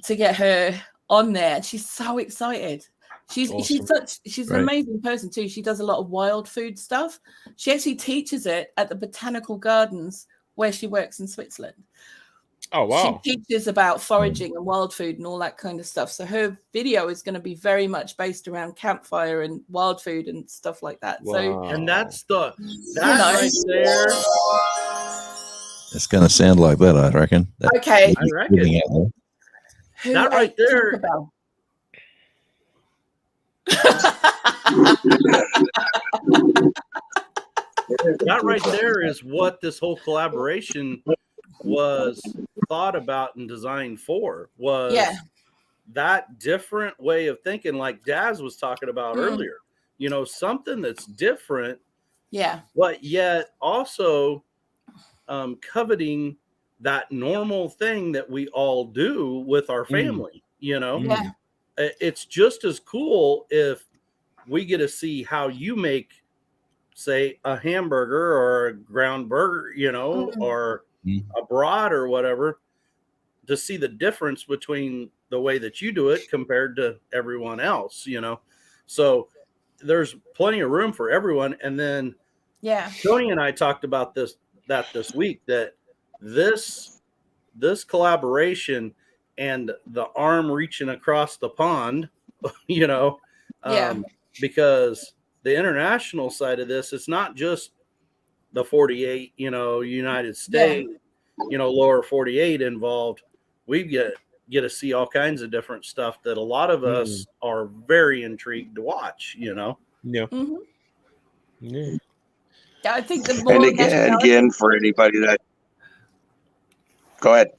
to get her on there. She's so excited. She's an amazing person too. She does a lot of wild food stuff. She actually teaches it at the botanical gardens where she works in Switzerland. Oh, wow. She teaches about foraging and wild food and all that kind of stuff. So her video is going to be very much based around campfire and wild food and stuff like that. Wow. So, and that right there. It's going to sound like that, I reckon. okay, I reckon. who That right ate there. Tinkerbell? That right there is what this whole collaboration was thought about and designed for, was that different way of thinking, like Daz was talking about earlier. You know, something that's different, but yet also coveting that normal thing that we all do with our family. You know, it's just as cool if we get to see how you make, say, a hamburger or a ground burger, you know, or a brat or whatever, to see the difference between the way that you do it compared to everyone else, you know. So there's plenty of room for everyone. And then Tony and I talked about this week, that this collaboration and the arm reaching across the pond, you know, because the international side of this, it's not just the 48, you know, United States, you know, lower 48 involved. We get to see all kinds of different stuff that a lot of us are very intrigued to watch, you know. Yeah. Yeah, I think the more And again, for anybody that, go ahead.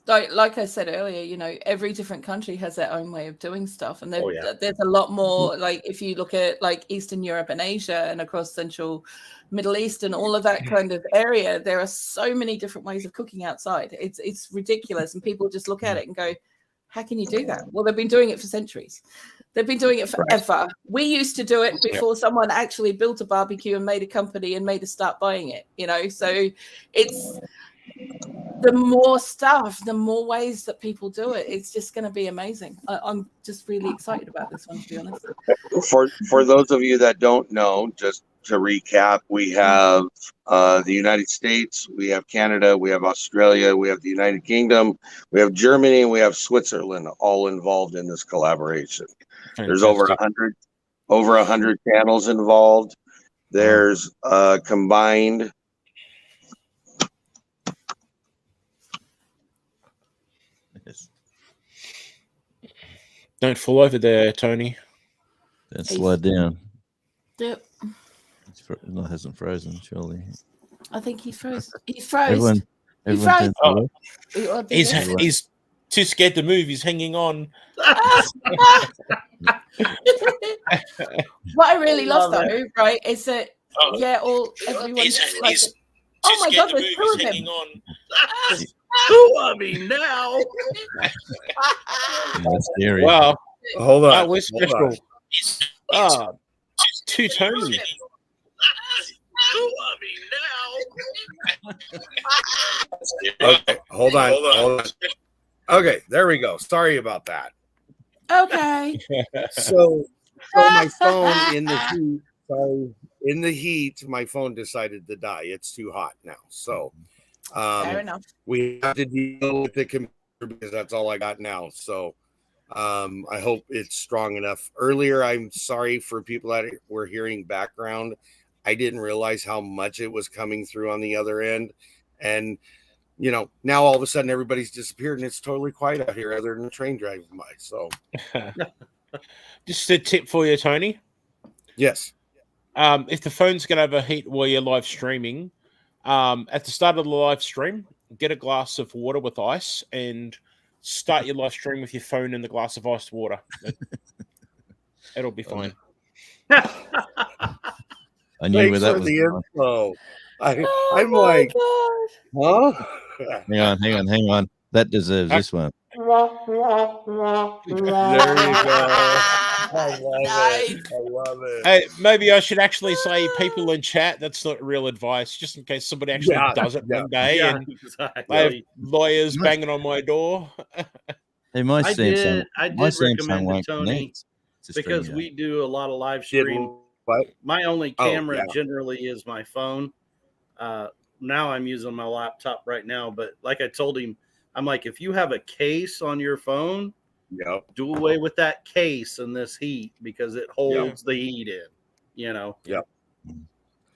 Like I said earlier, you know, every different country has their own way of doing stuff, and there's a lot more. Like if you look at like Eastern Europe and Asia and across Central Middle East and all of that kind of area, there are so many different ways of cooking outside. It's ridiculous, and people just look at it and go, "How can you do that?" Well, they've been doing it for centuries. They've been doing it forever. We used to do it before someone actually built a barbecue and made a company and made us start buying it. You know, so it's. The more stuff, the more ways that people do it, it's just going to be amazing. I'm just really excited about this one, to be honest. For those of you that don't know, just to recap, we have the United States, we have Canada, we have Australia, we have the United Kingdom, we have Germany, and we have Switzerland, all involved in this collaboration. Fantastic. There's over 100 channels involved. There's combined. Don't fall over there, Tony. Don't slide down. Yep. It hasn't frozen, surely. I think he froze. He froze. Everyone He's too scared to move. He's hanging on. What I really love though, right, is that everyone. Oh my God, there's two of them. Two of me now. That's scary. Wow. Hold on. That was special. Two Tony. Two of me now. Okay, hold on. Okay, there we go. Sorry about that. Okay. So my phone in the heat, my phone decided to die. It's too hot now. So Fair enough. we have to deal with the computer because that's all I got now. So I hope it's strong enough. Earlier, I'm sorry for people that were hearing background. I didn't realize how much it was coming through on the other end. And, now all of a sudden everybody's disappeared and it's totally quiet out here other than the train driving by. So, Just a tip for you, Tony. yes. If the phone's going to overheat while you're live streaming, at the start of the live stream, get a glass of water with ice and start your live stream with your phone in the glass of iced water. It'll be fine. I knew where Thanks that for was the going. info. Oh I'm my like, God. huh? Hang on. That deserves this one. There you go. I love Nice. it. I love it. Hey, maybe I should actually say people in chat, that's not real advice, just in case somebody actually Yeah, does it yeah, one day Yeah, and I have exactly. lawyers banging on my door. Hey, my I Samsung, did my Samsung recommend to won't Tony connect to because StreamYard. we do a lot of live Did stream. what? My only Oh, camera yeah. generally is my phone. Now I'm using my laptop right now, but like I told him, I'm like, if you have a case on your phone, Yep. do away with that case in this heat because it holds the heat in.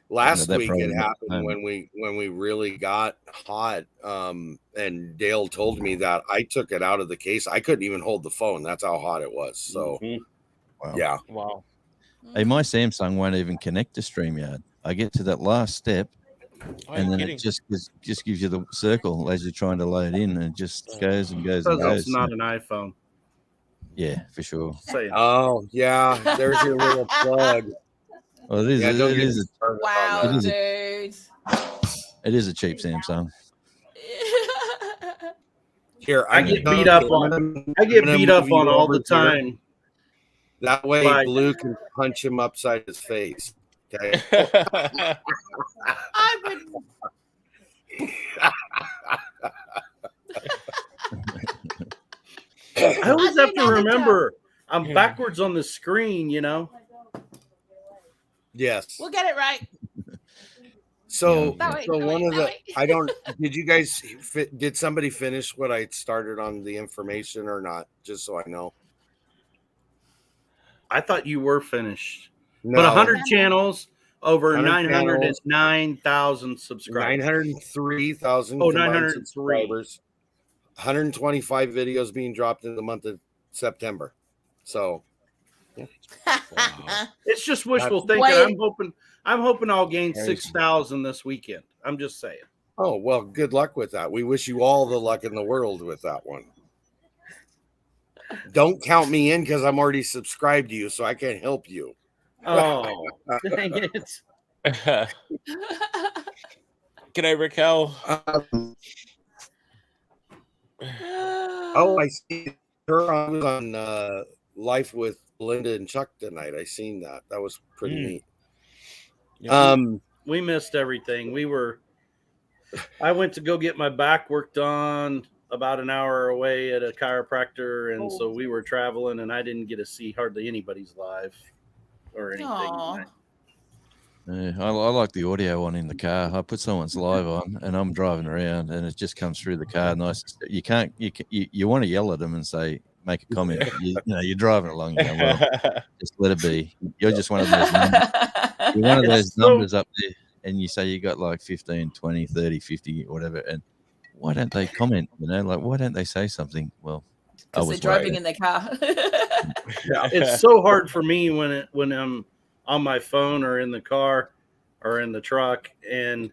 Last that week probably it not happened home. when we really got hot. And Dale told me that I took it out of the case. I couldn't even hold the phone. That's how hot it was. So Wow. yeah. Wow. Hey, my Samsung won't even connect to StreamYard. I get to that last step, Are and you then kidding? it just gives you the circle as you're trying to load in, and it just goes and goes and Because goes. it's not an iPhone. Yeah, for sure. Saying. Oh yeah. There's your little plug. Well, it is. Yeah, don't it get is. me started on Wow, that. dude. It is a cheap Samsung. Here, I get beat up on. I get beat up on all the time. That way, By- Blue can punch him upside his face. Okay. I would. I always I have do to not remember I'm backwards on the screen, Yes. We'll get it right. So, That way, so that one way, of that the, way. I don't, did you guys, did somebody finish what I started on the information or not? Just so I know. I thought you were finished. No, But 100 channels, over 100 909,000 subscribers. 903,000 Oh, combined 903. subscribers. 125 videos being dropped in the month of September. So It's just wishful That's- thinking. I'm hoping I'll gain Crazy. 6,000 this weekend. I'm just saying. oh, well, good luck with that. We wish you all the luck in the world with that one. Don't count me in because I'm already subscribed to you, so I can't help you. Oh, dang it. G'day, Raquel. Oh, I see her on Life with Linda and Chuck tonight. I seen that. That was pretty neat. Yeah. We missed everything. I went to go get my back worked on about an hour away at a chiropractor, and so we were traveling, and I didn't get to see hardly anybody's live or anything. Aw. I like the audio one in the car. I put someone's live on, and I'm driving around, and it just comes through the car. Nice. You want to yell at them and say, make a comment. But you're driving along. You go, well, just let it be. You're just one of those numbers. You're one of those numbers up there, and you say you got like 15, 20, 30, 50, whatever. And why don't they comment? Why don't they say something? Well, Because they're driving in their car. It's so hard for me when I'm on my phone or in the car or in the truck, and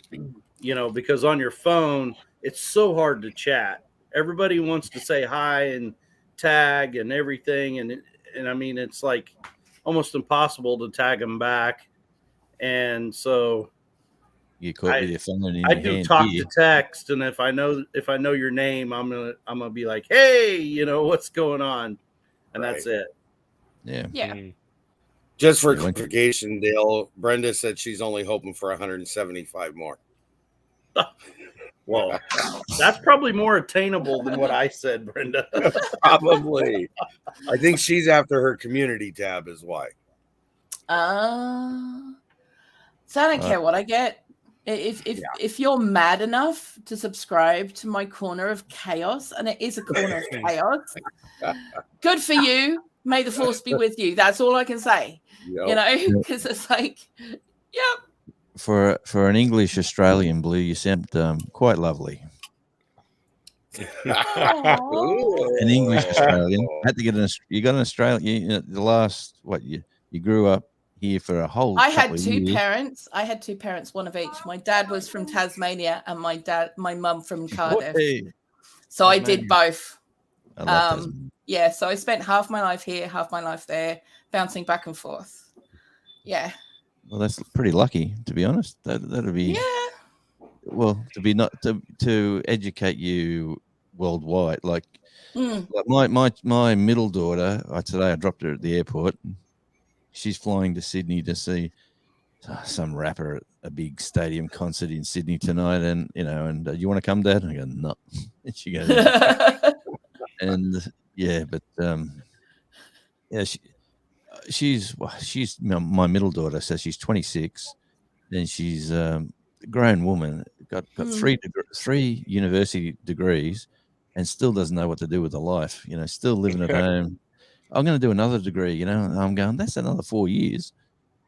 because on your phone it's so hard to chat. Everybody wants to say hi and tag and everything, and I mean it's like almost impossible to tag them back, and so you caught with your phone in I your do hand talk here. to text, and if I know your name, I'm gonna be like, hey, what's going on, and that's it. Yeah. Yeah. Just for Yeah, when- clarification, Dale, Brenda said she's only hoping for 175 more. Well, that's probably more attainable than what I said, Brenda. Probably. I think she's after her community tab is why. So I don't care what I get. If you're mad enough to subscribe to my corner of chaos, and it is a corner of chaos, good for you. May the force be with you. That's all I can say. You know, because it's like, yep. For an English Australian, Blue, you sound quite lovely. An English Australian. Had to get you got an Australian. The last you grew up here for a whole. I had two parents. I had two parents, one of each. My dad was from Tasmania, and my mum from Cardiff. So I did both. I love yeah, so I spent half my life here, half my life there, bouncing back and forth. Yeah. Well, that's pretty lucky, to be honest. That'd be well to educate you worldwide. Like my middle daughter, today I dropped her at the airport. She's flying to Sydney to see some rapper at a big stadium concert in Sydney tonight, and you want to come, Dad? And I go, no. And she goes, and she's my middle daughter, so she's 26, and she's a grown woman, got three university degrees, and still doesn't know what to do with her life. Still living at home. I'm going to do another degree, and I'm going, that's another 4 years.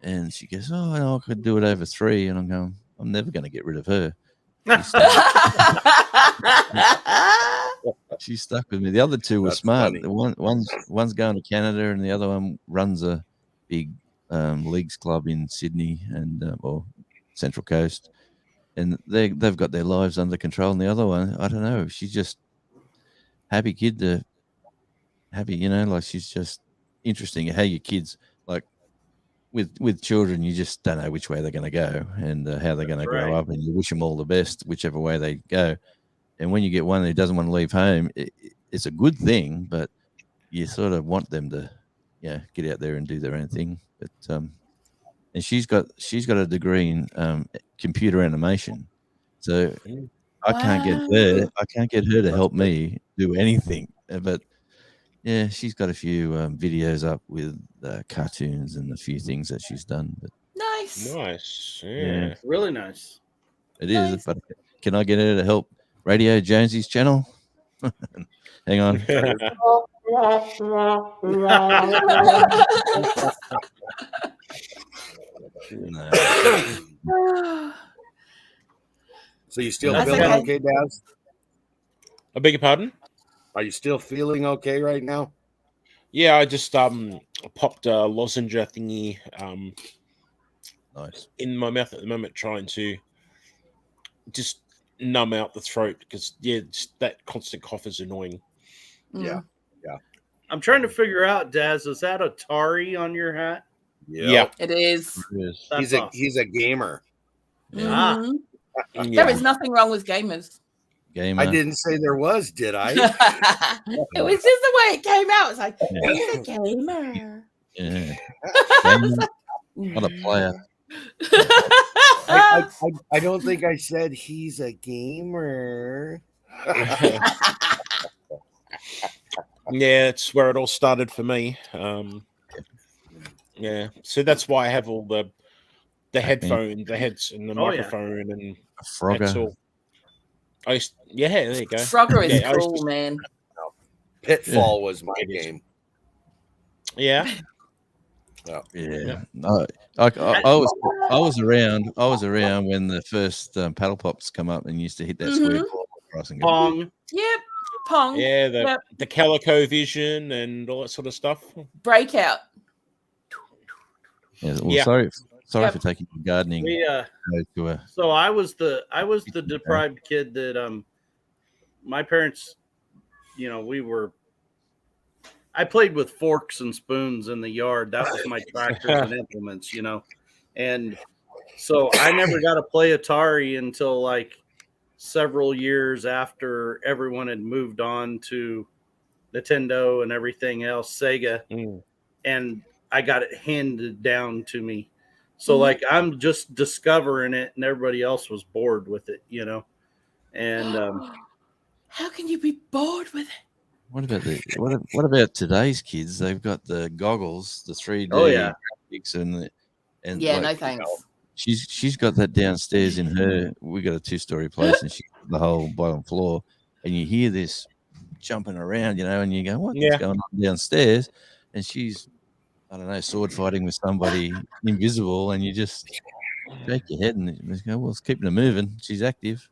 And she goes, oh, no, I could do it over 3. And I'm going, I'm never going to get rid of her. She's stuck with me. The other two were smart. One's going to Canada, and the other one runs a big leagues club in Sydney or Central Coast. And they've got their lives under control. And the other one, I don't know, she's just happy kid like she's just interesting. How your kids, like with children, you just don't know which way they're going to go and how they're going to grow up, and you wish them all the best whichever way they go. And when you get one who doesn't want to leave home, it's a good thing, but you sort of want them to get out there and do their own thing. But and she's got a degree in computer animation, so I can't get her to help me do anything. But yeah, she's got a few videos up with cartoons and a few things that she's done. But nice. Yeah. Really nice. It is. But can I get her to help Radio Jonesy's channel? Hang on. No. So you still feeling okay, Daz? I beg your pardon? Are you still feeling okay right now? Yeah, I just popped a lozenge thingy nice in my mouth at the moment, trying to just numb out the throat, because just that constant cough is annoying. Yeah. I'm trying to figure out, Daz, is that Atari on your hat? Yeah. It is. He's a gamer. Mm-hmm. There is nothing wrong with gamers. Gamer. I didn't say there was, did I? It was just the way it came out. It's like, he's a gamer. Yeah. What a player. I don't think I said he's a gamer. Yeah, it's where it all started for me. Yeah, so that's why I have all the headphone, the heads, and the microphone, and Frogger. that's all. There you go. Frogger is cool, man. Pitfall was my game. Yeah. Yeah. No, I was around. I was around when the first paddle pops come up and used to hit that square ball across and go. Pong. Yep. Pong. Yeah, the Calico Vision and all that sort of stuff. Breakout. Yeah, well, sorry for taking gardening. So I was the deprived kid that my parents, I played with forks and spoons in the yard. That was my tractors and implements, and so I never got to play Atari until like several years after everyone had moved on to Nintendo and everything else, Sega, and I got it handed down to me. So like I'm just discovering it, and everybody else was bored with it, And how can you be bored with it? What about what about today's kids? They've got the goggles, the 3D graphics, and no thanks. she's got that downstairs in her. We got a 2-story place, and she got the whole bottom floor, and you hear this jumping around, and you go, "What's Yeah. going on downstairs?" And she's, I don't know, sword fighting with somebody invisible, and you just shake your head and you go, "Well, it's keeping her moving. She's active."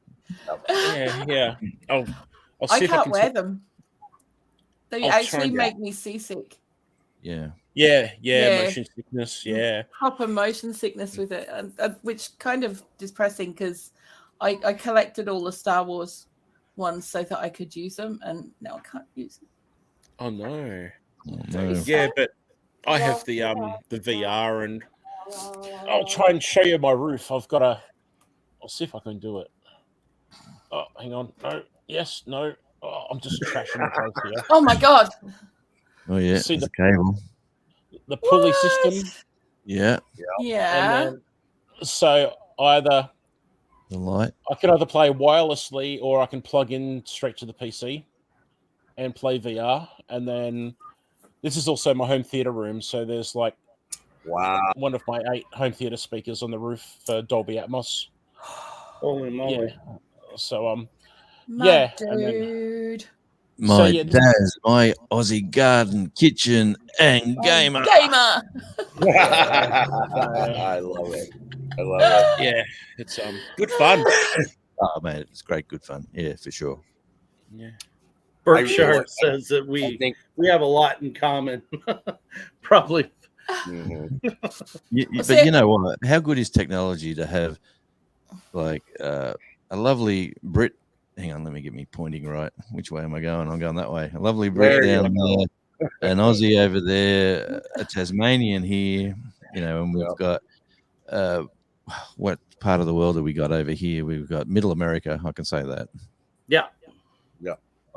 Yeah. I'll I see if I can't can. wear them. They I'll try actually and- make me seasick. Yeah. Yeah, motion sickness. Yeah. Proper motion sickness with it, which kind of depressing because I collected all the Star Wars ones so that I could use them, and now I can't use them. Oh no. Oh, Very no. sad. Yeah, but I have the VR, and I'll try and show you my roof. I'll see if I can do it. Oh, hang on. No. Yes. No. Oh, I'm just trashing the place here. Oh my god! Oh yeah. See There's the- a cable. The pulley What? system, Yeah. Yeah. and then so either The light. I can either play wirelessly or I can plug in straight to the PC and play VR. And then this is also my home theater room, so there's like Wow. one of my 8 home theater speakers on the roof for Dolby Atmos. Holy moly. Yeah. So My yeah, and then- dude. My yeah, dad's my Aussie garden, kitchen, and gamer. Gamer. I love it. I love it. yeah, it's good fun. Oh man, it's great, good fun. Yeah, for sure. Yeah. Berkshire says that I we think. have a lot in common. Probably. Mhm. But you know what? How good is technology to have like a lovely Brit? Hang on, let me get me pointing right. Which way am I going? I'm going that way. A lovely Brit There you down there, an Aussie over there, a Tasmanian here. And we've got what part of the world have we got over here? We've got Middle America. I can say that. Yeah.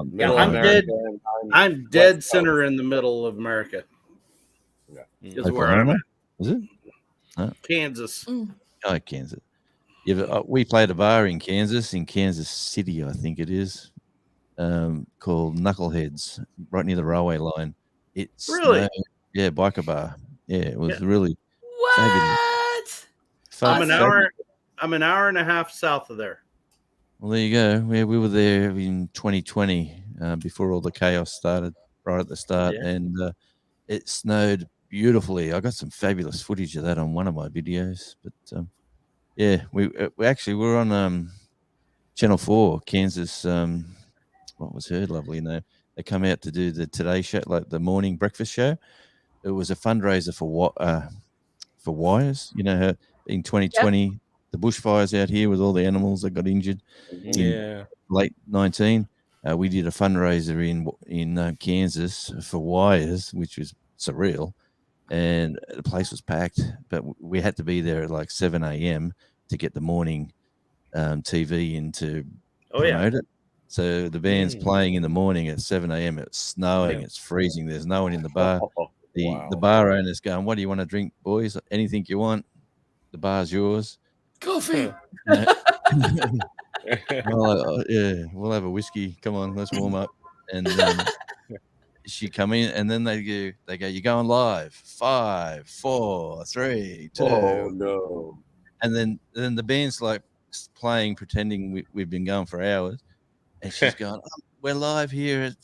Middle I'm America dead. and I'm dead West center in the middle of America. Is where I'm Oklahoma? at. Is it? Kansas. Oh, Kansas. Yeah, but, we played a bar in Kansas City, I think it is, called Knuckleheads, right near the railway line. It's Really? biker bar. Yeah, it was really What? I'm Awesome. an hour and a half south of there. Well, there you go. We were there in 2020 before all the chaos started, right at the start, Yeah. and it snowed beautifully. I got some fabulous footage of that on one of my videos. But yeah, we actually were on Channel 4, Kansas. What was her lovely name? They come out to do the Today Show, like the morning breakfast show. It was a fundraiser for wires. In 2020, the bushfires out here with all the animals that got injured. Yeah. Late 19, we did a fundraiser in Kansas for wires, which was surreal, and the place was packed. But we had to be there at like 7 a.m. to get the morning TV in to promote it. So the band's playing in the morning at 7 a.m. It's snowing, it's freezing. There's no one in the bar. The bar owner's going, "What do you want to drink, boys? Anything you want. The bar's yours." Coffee. Well, yeah, we'll have a whiskey. Come on, let's warm up. And she come in, and then they go, "You're going live. 5, 4, 3, 2." Oh no! And then the band's like playing, pretending we've been going for hours, and she's going, "We're live here at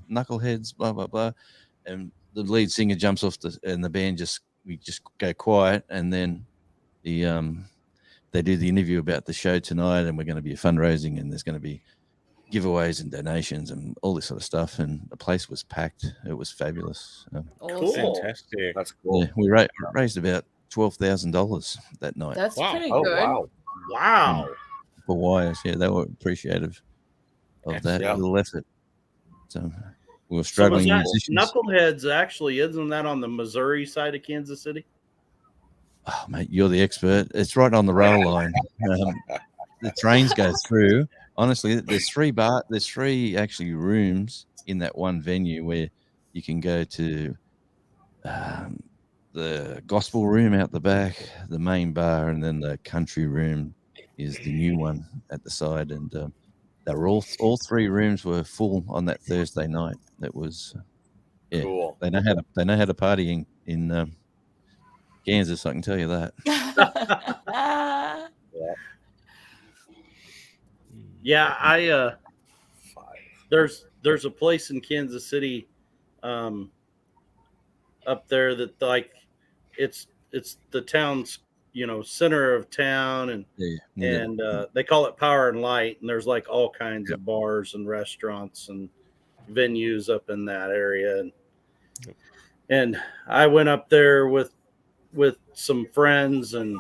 Knuckleheads, blah blah blah," and the lead singer jumps off and the band we just go quiet, and then they do the interview about the show tonight, and we're going to be fundraising, and there's going to be giveaways and donations and all this sort of stuff. And the place was packed. It was fabulous. Awesome. Fantastic. That's cool. Yeah, we raised about $12,000 that night That's Wow. pretty Oh good. wow! Wow. for wires. Yeah, they were appreciative of that Yeah. little effort. So we were So struggling was that musicians. Knuckleheads actually, isn't that on the Missouri side of Kansas City? Oh, mate, you're the expert. It's right on the rail line. The trains go through. Honestly, there's three actually rooms in that one venue where you can go to the gospel room out the back, the main bar, and then the country room is the new one at the side. And they were all three rooms were full on that Thursday night. That was Cool. They know how to party in Kansas, I can tell you that. Yeah, I there's a place in Kansas City up there that like it's the town's center of town, and they call it Power and Light, and there's like all kinds of bars and restaurants and venues up in that area, and I went up there with some friends, and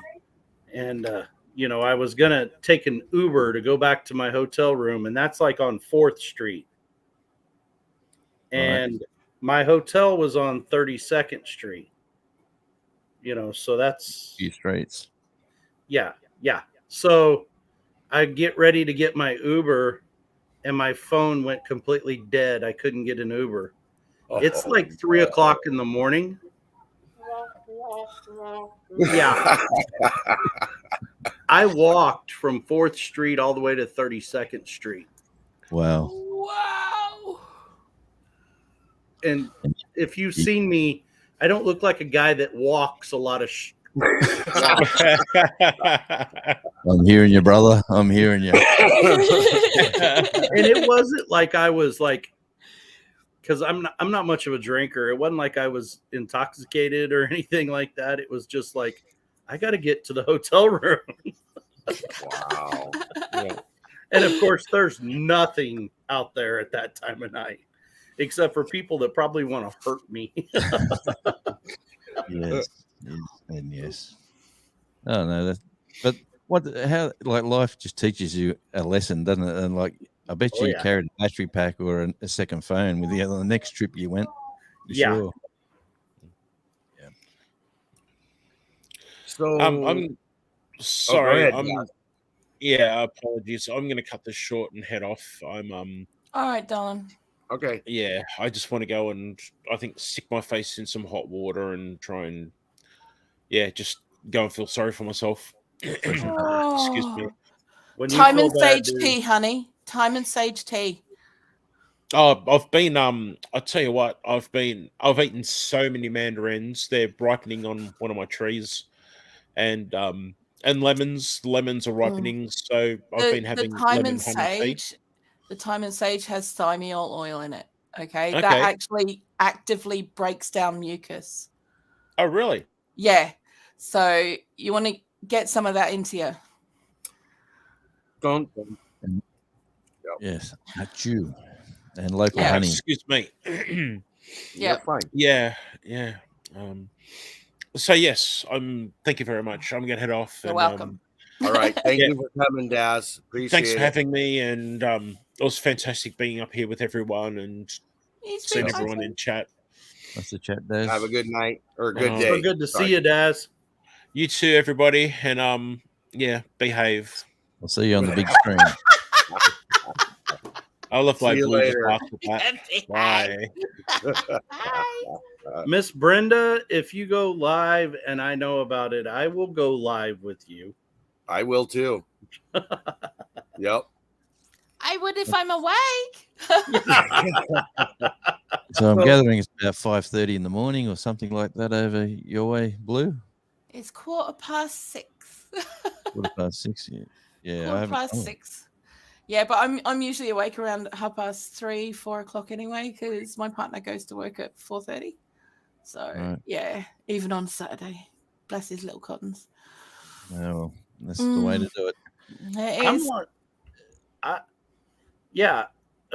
I was gonna take an Uber to go back to my hotel room, and that's like on 4th Street, and my hotel was on 32nd Street. So that's few streets. Yeah. So I get ready to get my Uber, and my phone went completely dead. I couldn't get an Uber. It's like 3 o'clock in the morning. Yeah. I walked from 4th Street all the way to 32nd Street. Wow. And if you've seen me, I don't look like a guy that walks a lot of I'm hearing you, brother. I'm hearing you. And it wasn't like I was like, because I'm not much of a drinker. It wasn't like I was intoxicated or anything like that. It was just like, I got to get to the hotel room. Wow. Yeah. And of course, there's nothing out there at that time of night, except for people that probably want to hurt me. Yes. And yes. Oh no, but how like life just teaches you a lesson, doesn't it? And like I bet you carried a battery pack or a second phone with you on the next trip you went. Sure. Yeah. So I'm sorry. Ahead, apologies. I'm going to cut this short and head off. I'm All right, darling. Okay. Yeah, I just want to go and I think stick my face in some hot water and try and just go and feel sorry for myself. Excuse me. Time and sage tea, honey. Time and sage tea. Oh, I've been I tell you what, I've eaten so many mandarins. They're ripening on one of my trees. And lemons. The lemons are ripening, so I've been having lemon honey tea. The thyme and sage has thymiol oil in it. Okay. That actually actively breaks down mucus. Oh, really? Yeah. So you want to get some of that into you. Yes, at you and local honey. Excuse me. Yeah, fine. Yeah. So yes, thank you very much. I'm gonna head off. You're welcome. All right. Thank you for coming, Daz. Appreciate Thanks for it. having me, and it was fantastic being up here with everyone and seeing everyone in chat. That's the chat, Daz. Have a good night or a good day. So good to see you, Daz. You too, everybody, and behave. I'll see you on the big screen. I love See you later. Bye. Miss Brenda, if you go live and I know about it, I will go live with you. I will too. Yep. I would if I'm awake. So I'm gathering it's about 5:30 in the morning or something like that over your way, Blue. It's 6:15. 6:15. Yeah. 6:15. Yeah, but I'm usually awake around 3:30, 4 o'clock anyway, because my partner goes to work at 4:30. So even on Saturday, bless his little cottons. Oh, well, that's the way to do it. It is.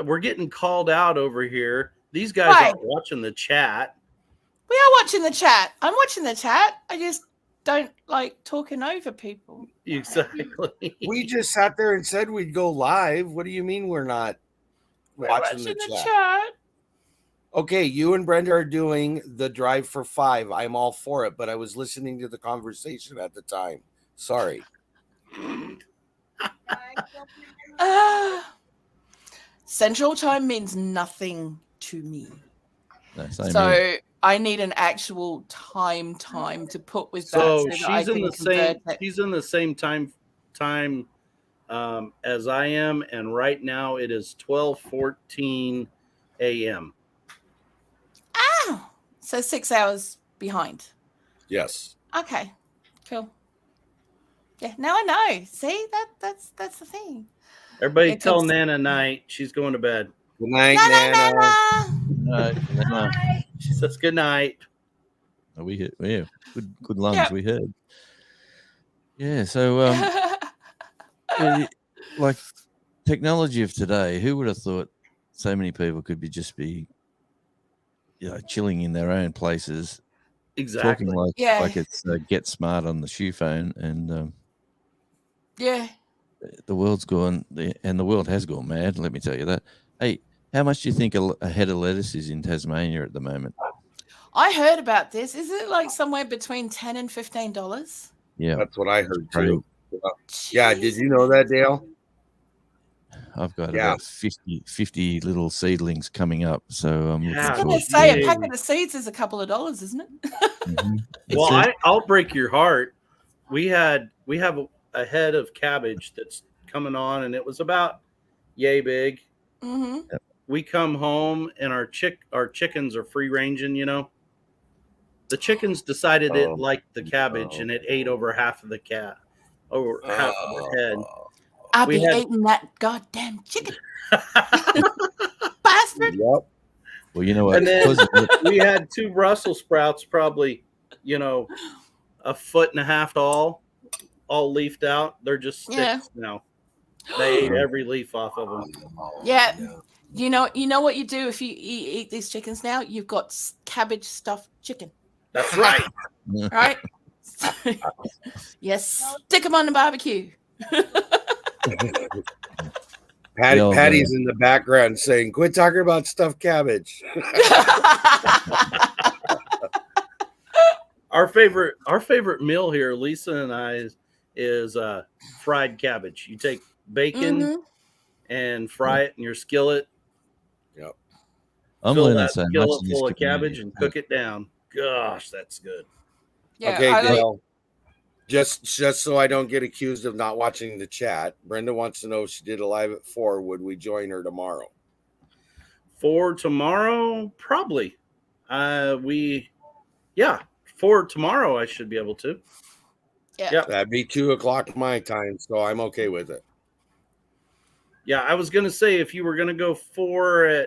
We're getting called out over here. These guys aren't watching the chat. We are watching the chat. I'm watching the chat. I just don't like talking over people. Exactly. We just sat there and said we'd go live. What do you mean we're not watching the chat? Okay, you and Brenda are doing the Drive for 5. I'm all for it, but I was listening to the conversation at the time. Sorry. Central time means nothing to me. So I need an actual time to put with that. So she's in the same time as I am, and right now it is 12:14 a.m. So 6 hours behind. Yes. Okay, cool. Yeah, now I know. See, that's the thing. Everybody Yeah, tell 'cause- Nana night. She's going to bed. Good night, No, Nana. no. No. She says good night. We heard, yeah, good lungs. Yep. We heard. Yeah. So, like technology of today, who would have thought so many people could just be, chilling in their own places, Exactly. talking like Yeah. it's Get Smart on the shoe phone, and Yeah. the world's gone, and the world has gone mad. Let me tell you that. Hey, how much do you think a head of lettuce is in Tasmania at the moment? I heard about this. Is it like somewhere between $10 and $15? Yeah, That's what I heard Right. too. Yeah, did you know that, Dale? I've got Yeah. about 50 little seedlings coming up, so I'm looking Yeah. I was forward going to to say that. a packet of seeds is a couple of dollars, isn't it? Mhm. Well, It's I'll break your heart. We have a head of cabbage that's coming on, and it was about yay big. Mm-hmm. We come home and our chickens are free ranging. The chickens decided it liked the cabbage, and it ate over half of the half of the head. I'll We be had- eating that goddamn chicken, bastard. Yep. well, you know what? And then- Because of it- We had 2 Brussels sprouts, probably, a foot and a half tall, all leafed out. They're just sticks Yeah. now. They ate every leaf off of them. Yeah. You know what you do if you eat these chickens now? You've got cabbage stuffed chicken, That's right. right? Yes, stick them on the barbecue. Patty's in the background saying, "Quit talking about stuffed cabbage." Our favorite meal here, Lisa and I, is fried cabbage. You take bacon Mhm. and fry it in your skillet. I'm fill learning that so much skillet in this full of community. cabbage and cook it down. Gosh, that's good. Yeah, Okay, I like- Dale. Just so I don't get accused of not watching the chat, Brenda wants to know if she did a live at 4. Would we join her tomorrow? For tomorrow, probably. For tomorrow I should be able to. Yeah. Yep. That'd be 2:00 my time, so I'm okay with it. Yeah, I was gonna say if you were gonna go 4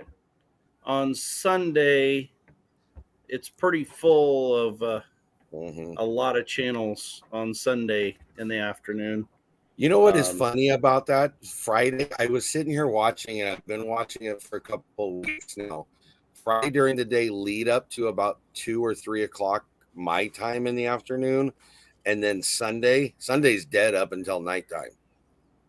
on Sunday, it's pretty full of Mhm. a lot of channels on Sunday in the afternoon. You know what is Um, funny about that? Friday, I was sitting here watching it. I've been watching it for a couple of weeks now. Friday during the day, lead up to about 2 or 3 o'clock my time in the afternoon, and then Sunday's dead up until nighttime.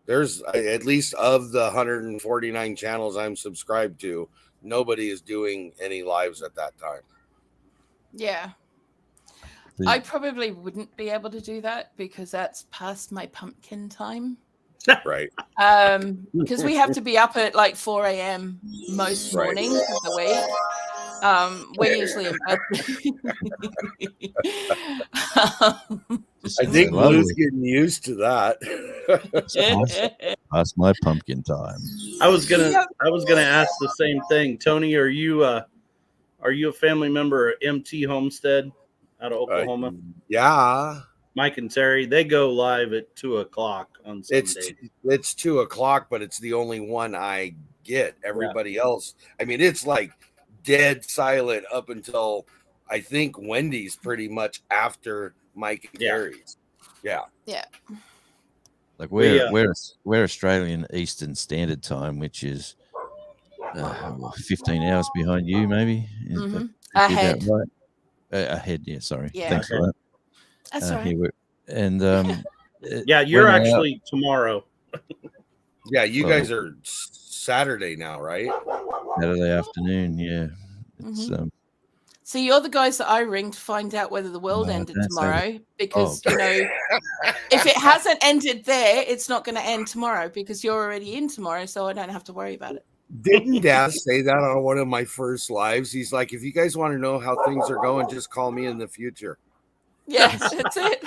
There's at least of the 149 channels I'm subscribed to, nobody is doing any lives at that time. Yeah. The- I probably wouldn't be able to do that because that's past my pumpkin time. Right. Because we have to be up at like 4 a.m. most Right. mornings of the week. We're usually in bed. just I think lovely. Blue's getting used to that. Past my pumpkin time. I was gonna ask the same thing. Tony, are you a family member of MT Homestead out of Oklahoma? Yeah. Mike and Terry, they go live at 2:00 on Sunday. It's 2:00, but it's the only one I get. Everybody else, I mean, it's like dead silent up until I think Wendy's pretty much after Mike and Terry's. Yeah. Like we're Australian Eastern Standard Time, which is 15 hours behind you, maybe. Mhm. Is that Ahead. right? Ahead, yeah. Sorry. Yeah. Thanks for that. That's all right. Here and Yeah, you're when we're actually tomorrow. Yeah, you Well- guys are Saturday now, right? Saturday afternoon. Yeah, it's So you're the guys that I ring to find out whether the world No, ended don't say tomorrow because Oh. if it hasn't ended there, it's not going to end tomorrow because you're already in tomorrow, so I don't have to worry about it. Didn't Dad say that on one of my first lives? He's like, if you guys want to know how things are going, just call me in the future. Yeah, that's it.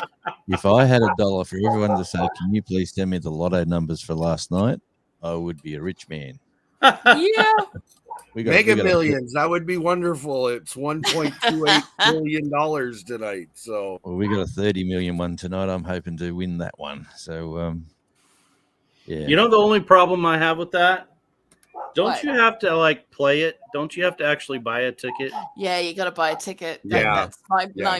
if I had $1 for everyone to say, "Can you please send me the lotto numbers for last night?" I would be a rich man. Yeah. Mega Millions. That would be wonderful. It's $1.28 billion tonight. So Well, we got a 30 million one tonight. I'm hoping to win that one. So, yeah. You know, the only problem I have with that, don't What? you have to like play it? Don't you have to actually buy a ticket? Yeah, you got to buy a ticket. Yeah. That's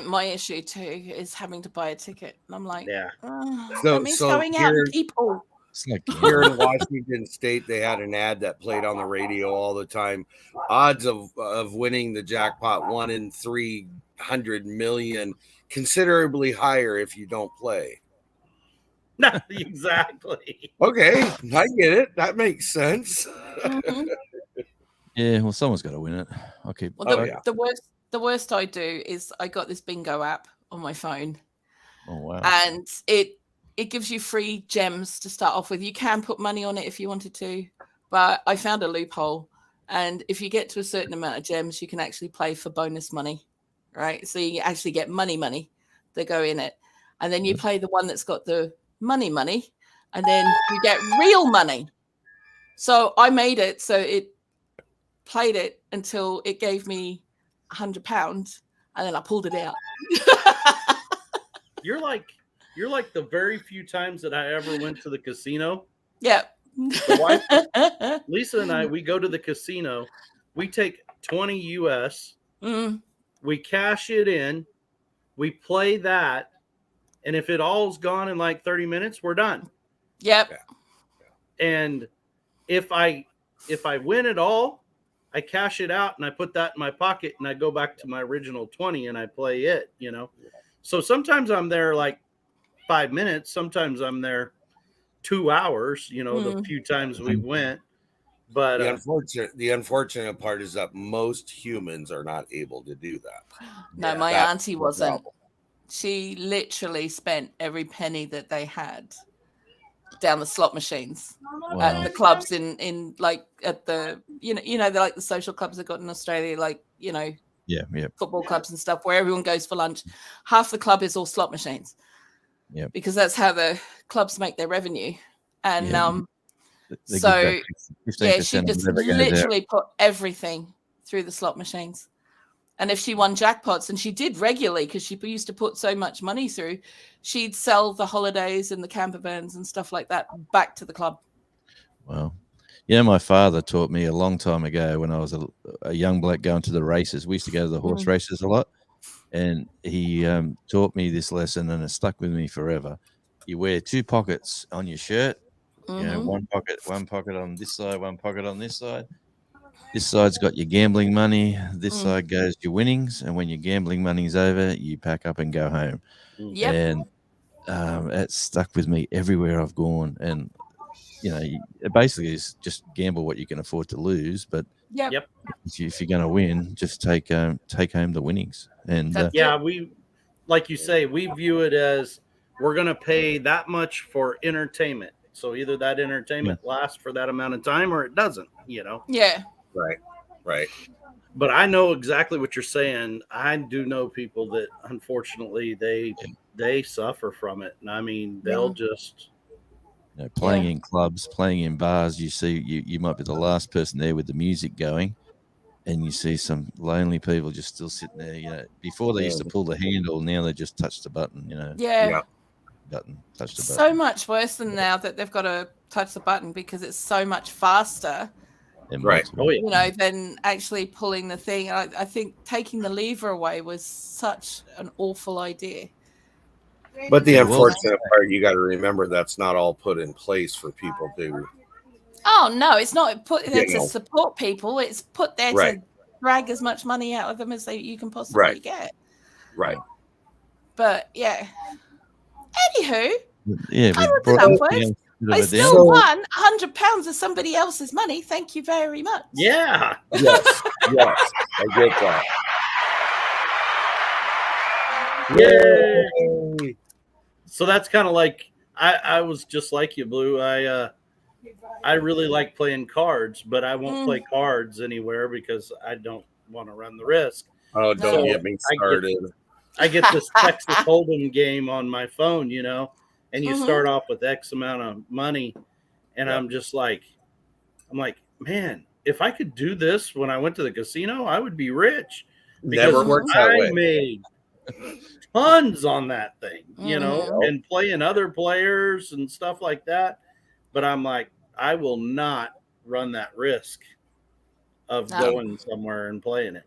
my issue too, is having to buy a ticket. And I'm like, Yeah. that means going out and people. It's like here in Washington State, they had an ad that played on the radio all the time. Odds of winning the jackpot 1 in 300 million, considerably higher if you don't play. Exactly. Okay, I get it. That makes sense. Mhm. Yeah, well, someone's got to win it. Okay. Well, the worst I do is I got this bingo app on my phone, Oh wow. and it gives you free gems to start off with. You can put money on it if you wanted to, but I found a loophole. And if you get to a certain amount of gems, you can actually play for bonus money, right? So you actually get money that go in it, and then you play the one that's got the money, and then you get real money. So I made it so it played it until it gave me £100, and then I pulled it out. You're like the very few times that I ever went to the casino. Yeah. Lisa and I, we go to the casino, we take 20 US, we cash it in, we play that, and if it all's gone in like 30 minutes, we're done. Yep. And if I win it all, I cash it out and I put that in my pocket and I go back to my original 20 and I play it, you know. So sometimes I'm there like 5 minutes, sometimes I'm there 2 hours, you know, the few times we went. But the unfortunate part is that most humans are not able to do that. No, my auntie wasn't. She literally spent every penny that they had down the slot machines at the clubs in like at the you know they're like the social clubs they've got in Australia, like football clubs and stuff where everyone goes for lunch. Half the club is all slot machines. Yeah, because that's how the clubs make their revenue. And so yeah, she just literally put everything through the slot machines. And if she won jackpots, and she did regularly because she used to put so much money through, she'd sell the holidays and the camper vans and stuff like that back to the club. Wow. Yeah, my father taught me a long time ago when I was a young bloke going to the races. We used to go to the horse races a lot. And he taught me this lesson, and it stuck with me forever. You wear 2 pockets on your shirt. You know, one pocket on this side, one pocket on this side. This side's got your gambling money. This side goes your winnings. And when your gambling money's over, you pack up and go home. Yep. And it stuck with me everywhere I've gone. And, you know, it basically is just gamble what you can afford to lose. But if you're going to win, just take home the winnings. And we, like you say, we view it as we're going to pay that much for entertainment. So either that entertainment lasts for that amount of time or it doesn't, you know? Yeah. Right. But I know exactly what you're saying. I do know people that unfortunately they suffer from it. And I mean, they'll just playing in clubs, playing in bars. You see, you might be the last person there with the music going, and you see some lonely people just still sitting there. You know, before they used to pull the handle, now they just touch the button. You know, touch the button. So much worse than now that they've got to touch the button because it's so much faster. Right. Oh, yeah. You know, than actually pulling the thing. I think taking the lever away was such an awful idea. But the unfortunate part, you got to remember that's not all put in place for people to. Oh no, it's not put there to support people. It's put there to drag as much money out of them as you can possibly get. Right. But yeah. Anywho, I still won £100 of somebody else's money. Thank you very much. Yeah. Yes. I get that. Yay! So that's kind of like I was just like you, Blue. I really like playing cards, but I won't play cards anywhere because I don't want to run the risk. Oh, don't get me started. I get this Texas Hold'em game on my phone, you know, and you start off with X amount of money, and I'm like, man, if I could do this when I went to the casino, I would be rich. Never works that I way. made tons on that thing, Mhm. and playing other players and stuff like that. But I'm like, I will not run that risk of No. going somewhere and playing it.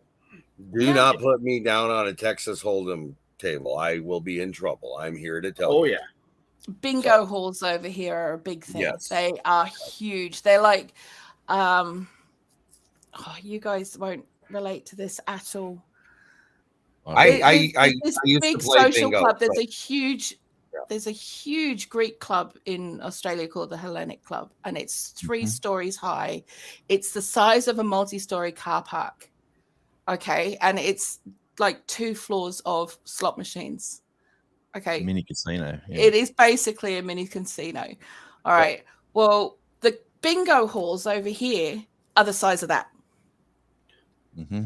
Do not put me down on a Texas Hold'em table. I will be in trouble. I'm here to tell Oh you. yeah. Bingo halls over here are a big thing. Yes. They are huge. They're like, you guys won't relate to this at all. I This used big to play social bingo. club. but- There's a huge Greek club in Australia called the Hellenic Club, and it's 3 stories high. It's the size of a multi-story car park. Okay, and it's like 2 floors of slot machines. Okay, Mini casino. Yeah. it is basically a mini casino. All right. Well, the bingo halls over here are the size of that. Mm-hmm.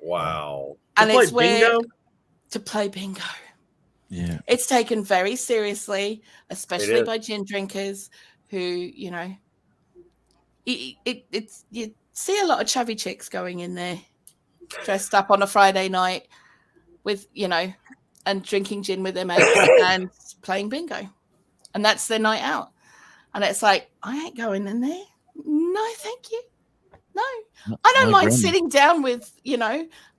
Wow. And To it's play where bingo? to play bingo. Yeah. It's taken very seriously, especially is. by gin drinkers who, it's you see a lot of chubby chicks going in there dressed up on a Friday night with, and drinking gin with their mates and playing bingo. And that's their night out. And it's like, I ain't going in there. No, thank you. No. I don't mind sitting down with,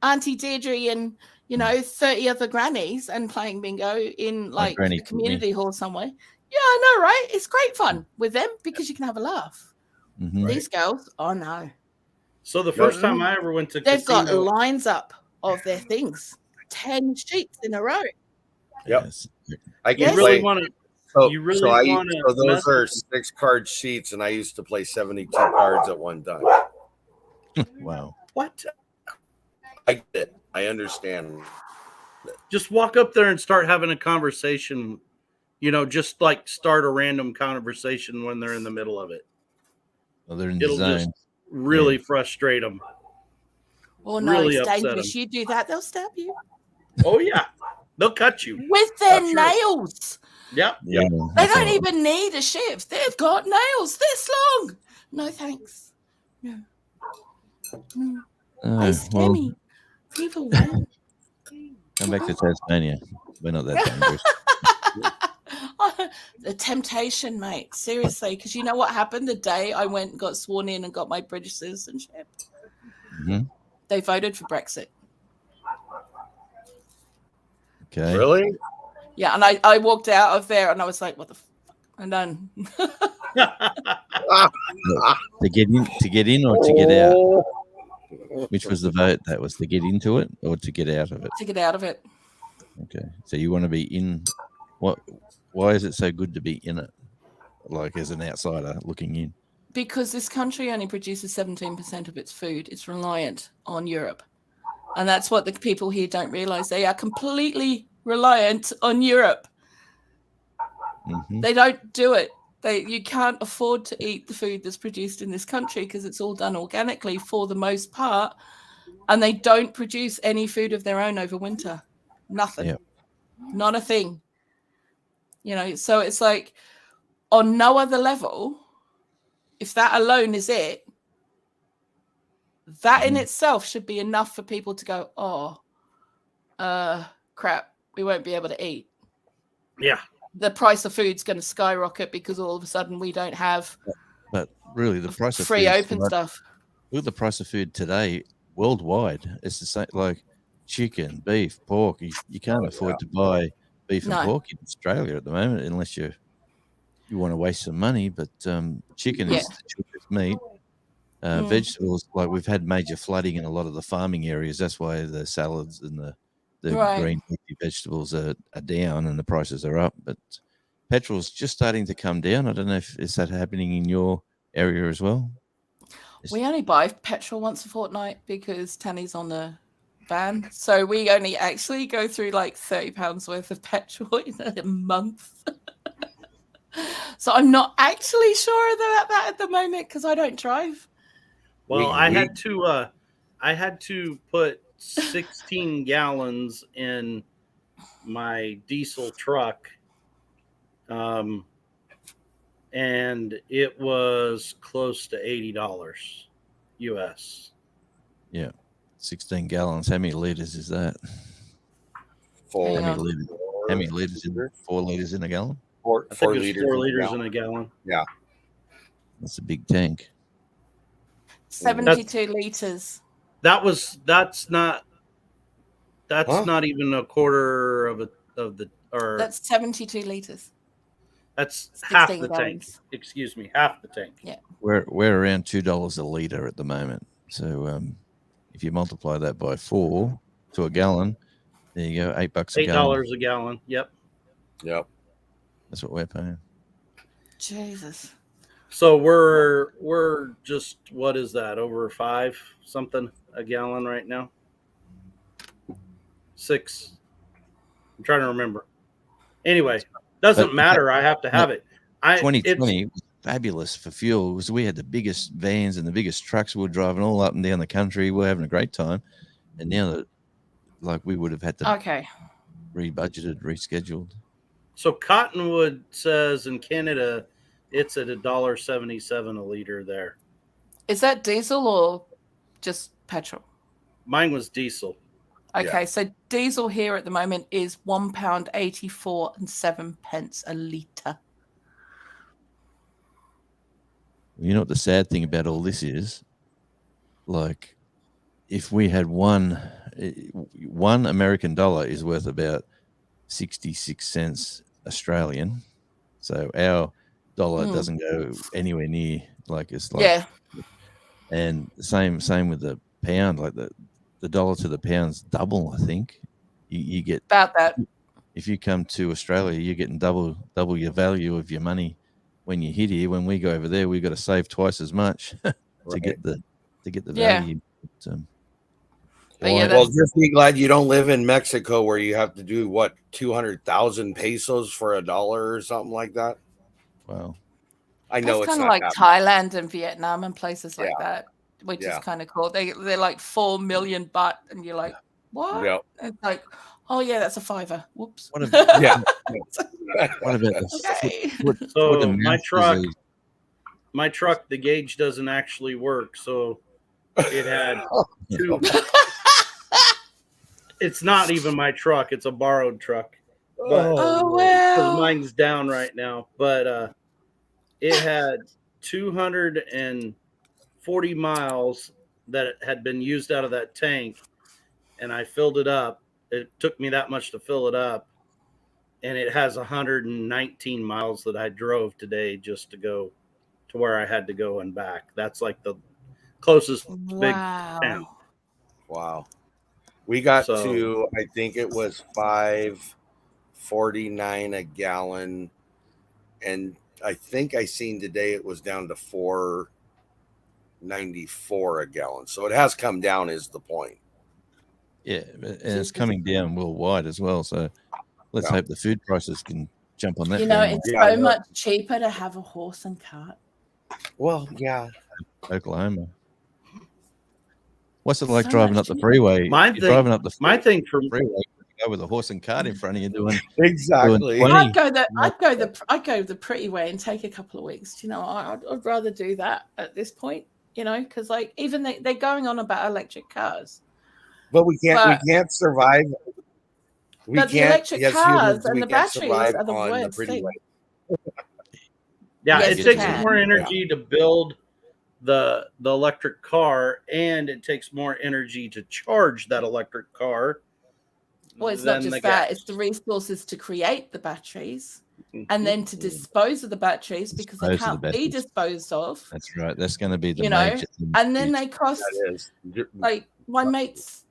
Auntie Deirdre and, 30 other grannies and playing bingo in like a community hall somewhere. Yeah, I know, right? It's great fun with them because you can have a laugh. Mm-hmm. These girls, oh no. So the first time I ever went to They've casino, got lines up of their things, 10 sheets in a row. Yep. Yes. I can you really play. want to. So, you really so, I, wanna so those mess are with- 6 card sheets, and I used to play 72 cards at one time. Wow. What? I get it. I understand. Just walk up there and start having a conversation. Just like start a random conversation when they're in the middle of it. Well, they're in the It'll just zone. really frustrate them. Oh no, Really it's upset dangerous. them. You do that, they'll stab you. Oh yeah, they'll cut you. With their Sure. nails. Yep. Yeah. They don't even need a shift. They've got nails this long. No, thanks. No. They scare me. People won't. Come back to Tasmania. We're not that dangerous. The temptation, mate. Seriously, because you know what happened the day I went and got sworn in and got my British citizenship? Mm-hmm. They voted for Brexit. Okay. Really? Yeah, and I walked out of there and I was like, what the fuck? I'm done. To get in or to get out? Which was the vote? That was to get into it or to get out of it? To get out of it. Okay. So you want to be in what? Why is it so good to be in it? Like as an outsider looking in? Because this country only produces 17% of its food. It's reliant on Europe. And that's what the people here don't realize. They are completely reliant on Europe. Mm-hmm. They don't do it. You can't afford to eat the food that's produced in this country because it's all done organically for the most part. And they don't produce any food of their own over winter. Nothing. Yep. Not a thing. So it's like on no other level, if that alone is it, that in itself should be enough for people to go, oh, crap, we won't be able to eat. Yeah. The price of food's going to skyrocket because all of a sudden we don't have But really, the price of free food open stuff. Look at the price of food today worldwide. It's the same, like chicken, beef, pork. You can't afford to buy beef and pork in Australia at the moment unless you want to waste some money. But chicken is the cheapest meat. Vegetables, like we've had major flooding in a lot of the farming areas. That's why the salads and the green leafy vegetables are down and the prices are up. But petrol's just starting to come down. I don't know if is that happening in your area as well. We only buy petrol once a fortnight because Tanny's on the van. So we only actually go through like £30 worth of petrol in a month. So I'm not actually sure about that at the moment because I don't drive. Well, I had to put 16 gallons in my diesel truck. And it was close to $80. US. Yeah. 16 gallons. How many liters is that? Full. Hang How on. many liters? How many liters in 4 liters in a gallon? Four, I think four it's liters. 4 in a liters gallon. in a gallon. Yeah. That's a big tank. 72 liters. That's not Huh? not even a quarter of the or That's 72 liters. that's half 16 the tank. gallons. Excuse me, half the tank. We're around $2 a liter at the moment. So if you multiply that by 4 to a gallon, there you go, $8 a gallon. $8 a gallon. Yep. Yep. That's what we're paying. Jesus. So we're just, what is that, over 5 something a gallon right now? 6. I'm trying to remember. Anyway, doesn't But- matter. I have to have it. 2020 was fabulous for fuel because we had the biggest vans and the biggest trucks. We were driving all up and down the country. We're having a great time. And now that, like, we would have had to Okay. rebudgeted, rescheduled. So Cottonwood says in Canada, it's at $1.77 a liter there. Is that diesel or just petrol? Mine was diesel. Okay, so diesel here at the moment is £1.84 and 7 pence a litre. You know what the sad thing about all this is? Like, if we had one American dollar is worth about 66 cents Australian. So our dollar doesn't go anywhere near, like, it's like, Yeah. and same with the pound, like the dollar to the pound's double, I think. You get, About that. if you come to Australia, you're getting double your value of your money when you hit here. When we go over there, we've got to save twice as much to get the Yeah. value. But yeah, Well, that's, just be glad you don't live in Mexico where you have to do what 200,000 pesos for $1 or something like that. Wow. I know that's it's kind of not like happening. Thailand and Vietnam and places like that, which Yeah. is kind of cool. They're like 4 million baht, and you're like, what? Yep. It's like, oh yeah, that's a $5. Whoops. What about, Yeah. what about the Okay. So my truck, the gauge doesn't actually work. So it had 2. It's not even my truck. It's a borrowed truck. But Oh because wow. mine's down right now. But it had 240 miles that had been used out of that tank, and I filled it up. It took me that much to fill it up, and it has 119 miles that I drove today just to go to where I had to go and back. That's like the closest big town. Wow. Wow. We got So- to, I think it was $5.49 a gallon. And I think I seen today it was down to $4.94 a gallon. So it has come down, is the point. Yeah, and it's coming down worldwide as well. So let's hope the food prices can jump on that. You know, bandwagon. it's so much cheaper to have a horse and cart. Well, yeah. Oklahoma. What's it like So driving much up the cheaper. freeway? My You're thing- driving up the My thing for freeway, you go with a horse and cart in front of you doing Exactly. Doing I'd go the pretty way and take a couple of weeks. You know, I'd rather do that at this point. You know, because like even they're going on about electric cars. But we can't survive. We But the can't, electric as cars humans, and we the can't batteries survive are the on the worst pretty thing. way. Yeah, Yes, it you takes can. more energy to build the electric car, and it takes more energy to charge that electric car. Well, it's not than just the that; gas. it's the resources to create the batteries Mhm. and then to dispose of the batteries because they Dispose of the can't be batteries. disposed of. That's right. That's going to be the You know, major thing. And then they cost That is. like my mate's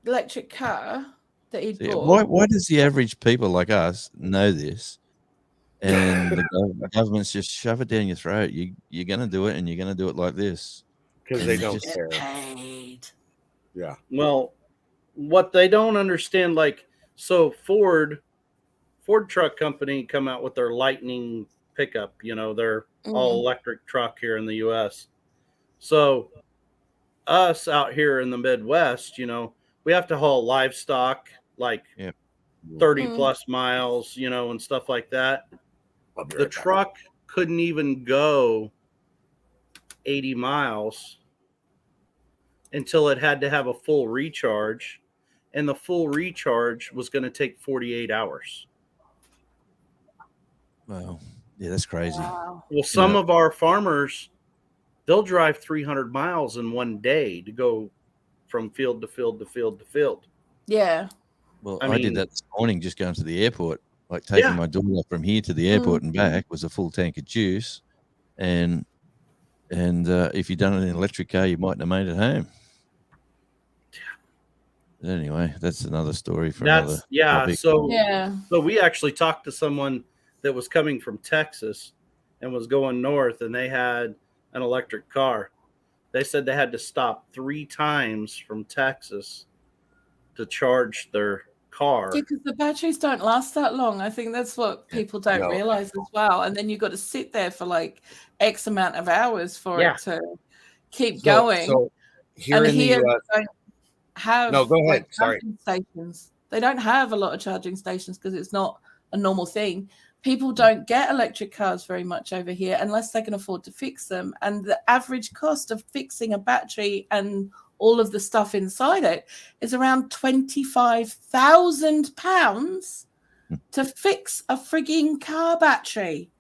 electric car that he Yeah, bought. why does the average people like us know this, and the governments just shove it down your throat? You're going to do it, and you're going to do it like this. Because And they they don't just- care. Paid. Yeah. Well, what they don't understand, like, so Ford Truck Company come out with their Lightning pickup, you know, their all electric truck here in the US. So us out here in the Midwest, you know, we have to haul livestock like Yep. 30 plus miles, you know, and stuff like that. The truck couldn't even go 80 miles until it had to have a full recharge, and the full recharge was going to take 48 hours. Well, yeah, that's crazy. Wow. Well, some Yeah. of our farmers, they'll drive 300 miles in one day to go from field to field to field to field. Yeah. Well, I I did mean- that this morning, just going to the airport, like taking Yeah. my daughter from here to the airport and back was a full tank of juice. And if you'd done it in an electric car, you mightn't have made it home. But anyway, that's another story for another topic. So Yeah. so we actually talked to someone that was coming from Texas and was going north, and they had an electric car. They said they had to stop 3 times from Texas to charge their car. Because the batteries don't last that long. I think that's what people don't No. realize as well. And then you've got to sit there for like X amount of hours for Yeah. it to keep going. So here And in here the they don't have No, go ahead. like, Sorry. charging stations. They don't have a lot of charging stations because it's not a normal thing. People don't get electric cars very much over here unless they can afford to fix them. And the average cost of fixing a battery and all of the stuff inside it is around £25,000 to fix a frigging car battery.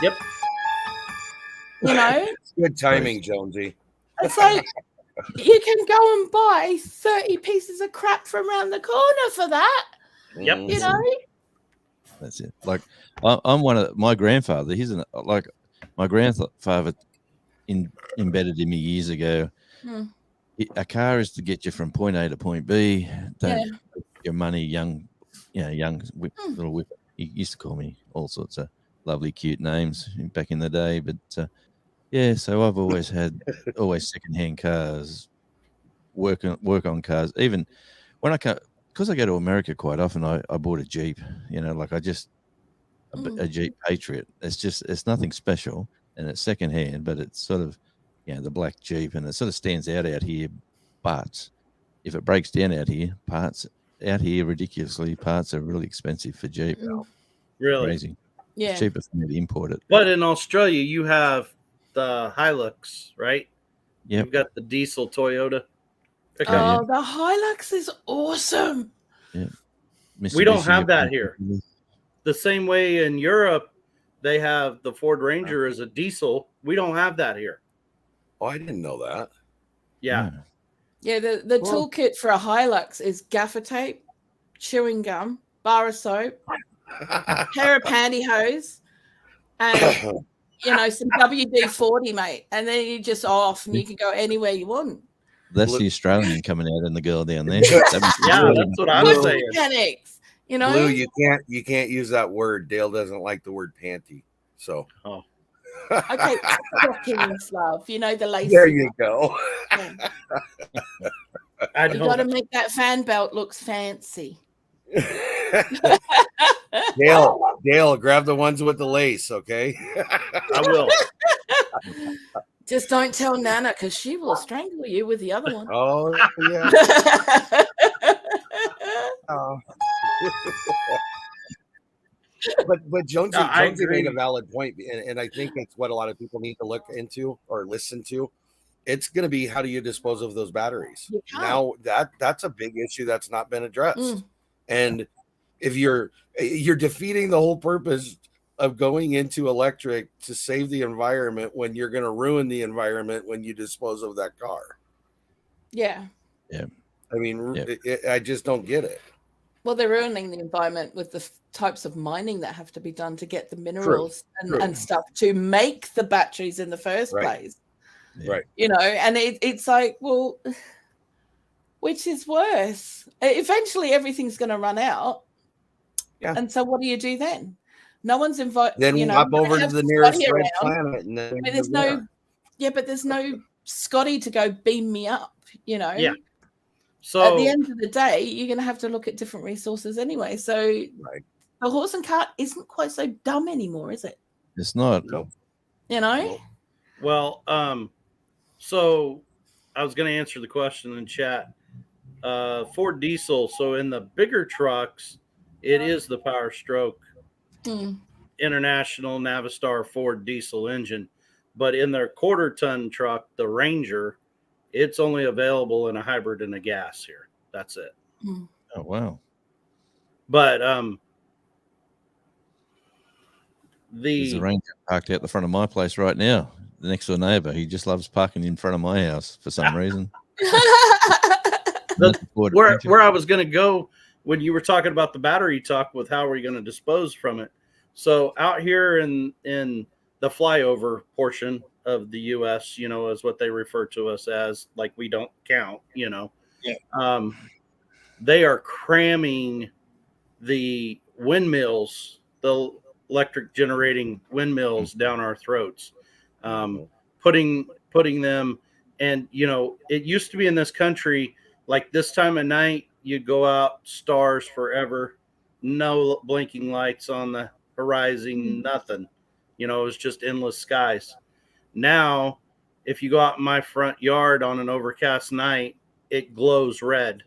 Yep. You know, it's good timing, Jonesy. it's like you can go and buy 30 pieces of crap from around the corner for that. Yep. Mm. You know, That's it. Like I'm one of my grandfather. He's my grandfather embedded in me years ago. Hmm. A car is to get you from point A to point B. Don't Yeah. put your money, young little whip. He used to call me all sorts of lovely, cute names back in the day. But yeah, so I've always had secondhand cars, work on cars. Even when because I go to America quite often, I bought a Jeep. You know, like a Jeep Patriot. It's nothing special, and it's secondhand, but it's sort of, the black Jeep, and it sort of stands out here. But if it breaks down out here, parts are really expensive for Jeep. Really? Crazy. yeah. It's cheaper for me to import it. But in Australia, you have the Hilux, right? Yep. You've got the diesel Toyota pickup. Oh, the Hilux is awesome. We don't have that Mitsubishi, here. The same way in Europe, they have the Ford Ranger as a diesel. We don't have that here. Oh, I didn't know that. Yeah. Yeah, the toolkit for a Hilux is gaffer tape, chewing gum, bar of soap, pair of pantyhose, and some WD-40, mate. And then you're just off, and you can go anywhere you want. That's the Australian coming out and the girl down there. Yeah, that's what I'm Good saying. mechanics, Blue, you can't use that word. Dale doesn't like the word panty. So Okay, stocking love. You know the lace. there you go. You got to make that fan belt looks fancy. Dale, grab the ones with the lace, okay? I will. Just don't tell Nana because she will strangle you with the other one. Oh yeah. Oh. But Jonesy made a valid point, and I think it's what a lot of people need to look into or listen to. It's going to be, how do you dispose of those batteries? Now that's a big issue that's not been addressed. And if you're defeating the whole purpose of going into electric to save the environment when you're going to ruin the environment when you dispose of that car. Yeah. I mean, I just don't get it. Well, they're ruining the environment with the types of mining that have to be done to get the minerals and stuff to make the batteries in the first place. Right. And it's like, well, which is worse? Eventually, everything's going to run out. Yeah. And so what do you do then? No one's invited. Then hop over to the nearest red planet. And then there's but there's no Scotty to go beam me up, Yeah. So at the end of the day, you're going to have to look at different resources anyway. So the horse and cart isn't quite so dumb anymore, is it? It's not. Nope. Well, so I was going to answer the question in chat. Ford diesel. So in the bigger trucks, it is the Power Stroke International Navistar Ford diesel engine. But in their quarter-ton truck, the Ranger, It's only available in a hybrid and a gas here. That's it. Oh wow. But There's a Ranger parked out the front of my place right now. The next door neighbor, he just loves parking in front of my house for some reason. Where I was going to go when you were talking about the battery talk with how are we going to dispose from it. So out here in the flyover portion of the U.S., you know, is what they refer to us as, like we don't count, you know. Yeah. They are cramming the windmills, the electric generating windmills down our throats, putting them. And, you know, it used to be in this country, like this time of night, you'd go out, stars forever, no blinking lights on the horizon, nothing. You know, it was just endless skies. Now, if you go out in my front yard on an overcast night, it glows red.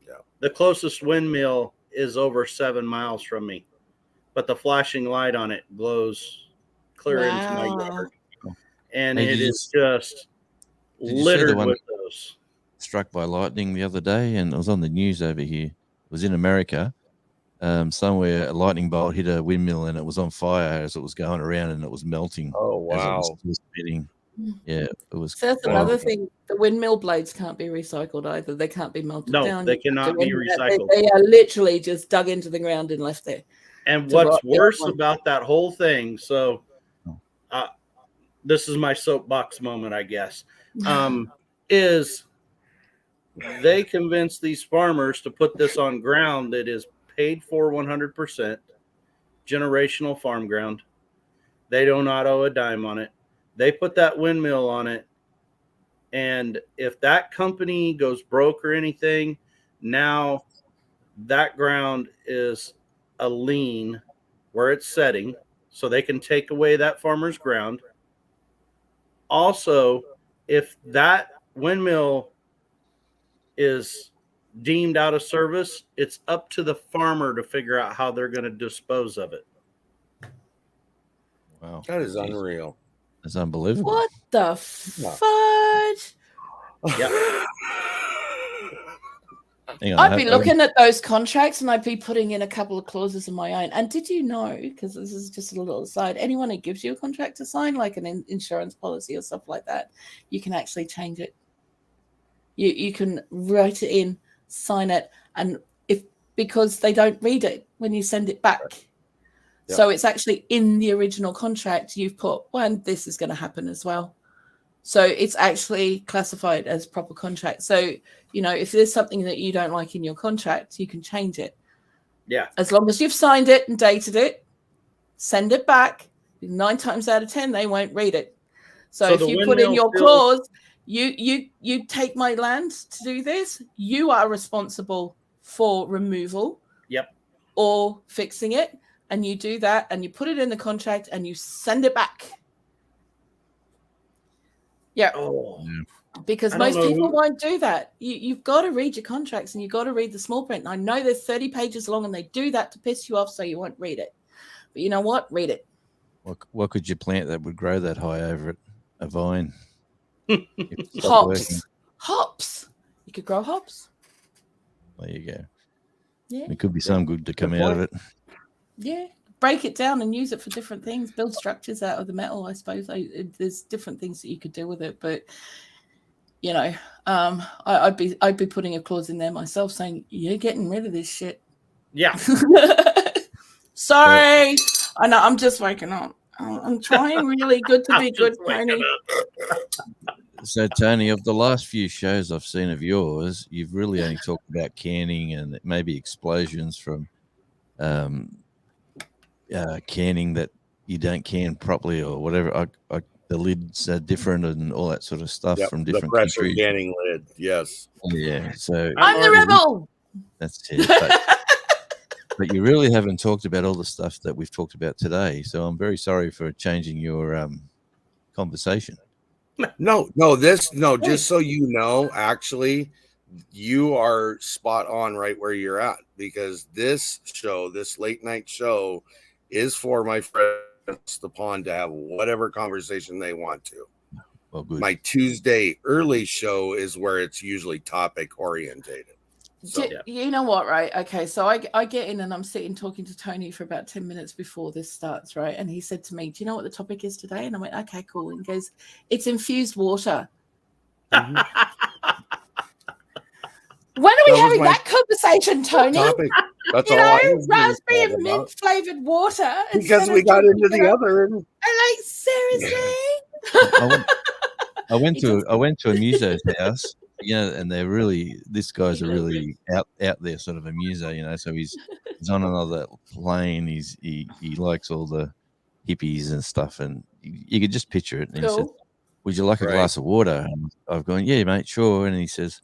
Yeah. The closest windmill is over 7 miles from me, but the flashing light on it glows clear into my yard. And Hey, it is just littered with those. Struck by lightning the other day, and it was on the news over here. It was in America. Somewhere a lightning bolt hit a windmill and it was on fire as it was going around and it was melting. Oh wow! As it was still spinning. Yeah, it was. So that's another thing. The windmill blades can't be recycled either. They can't be melted down. No, they cannot be recycled. They are literally just dug into the ground and left there. And what's worse about that whole thing, so this is my soapbox moment, I guess, is they convinced these farmers to put this on ground that is paid for 100%, generational farm ground. They do not owe a dime on it. They put that windmill on it. And if that company goes broke or anything, now that ground is a lien where it's setting, so they can take away that farmer's ground. Also, if that windmill is deemed out of service, it's up to the farmer to figure out how they're going to dispose of it. Wow. That is unreal. That's unbelievable. What the fudge? Yeah. I'd be looking at those contracts and I'd be putting in a couple of clauses of my own. And did you know, because this is just a little aside, anyone who gives you a contract to sign, like an insurance policy or stuff like that, you can actually change it. You can write it in, sign it, and because they don't read it when you send it back. Yep. So it's actually in the original contract you've put, well, this is going to happen as well. So it's actually classified as proper contract. So, you know, if there's something that you don't like in your contract, you can change it. Yeah. As long as you've signed it and dated it, send it back. 9 times out of 10, they won't read it. So if you put in your clause, you take my land to do this, you are responsible for removal. Yep. Or fixing it. And you do that and you put it in the contract and you send it back. Yeah. Oh. Because most people won't do that. You've got to read your contracts and you've got to read the small print. And I know they're 30 pages long and they do that to piss you off so you won't read it. But you know what? Read it. What could you plant that would grow that high over it? A vine. Hops. Hops. You could grow hops. There you go. Yeah. There could be some good to come out of it. Yeah. Break it down and use it for different things. Build structures out of the metal, I suppose. There's different things that you could do with it. But, you know, I'd be putting a clause in there myself saying, you're getting rid of this shit. Yeah. Sorry. I know. I'm just waking up. I'm trying really good to be good, Tony. So, Tony, of the last few shows I've seen of yours, you've really only talked about canning and maybe explosions from canning that you don't can properly or whatever. The lids are different and all that sort of stuff from different the pressure countries. canning lid, yes. Yeah, so I'm the rebel. That's it. But you really haven't talked about all the stuff that we've talked about today. So I'm very sorry for changing your conversation. Just so you know, actually, you are spot on right where you're at, because this late night show is for my friends the pond to have whatever conversation they want to. Oh, good. My Tuesday early show is where it's usually topic orientated. So You know what, right? Okay, so I get in and I'm sitting talking to Tony for about 10 minutes before this starts, right? And he said to me, "Do you know what the topic is today?" And I went, "Okay, cool." And he goes, "It's infused water." Mhm. When are That we was having my that conversation, Tony? topic. That's You all I know, was gonna raspberry talk and about. mint flavored water. Because instead we of got drinking into the it up. other and I'm like, seriously? I went He to just- I went to a muso's house, and they're really, this guy's a He really out there sort of a muso, so he's on another plane. He likes all the hippies and stuff, and you could just picture it. And he said, Cool. "Would you like a Right. glass of water?" And I've gone, "Yeah, mate, sure." And he says,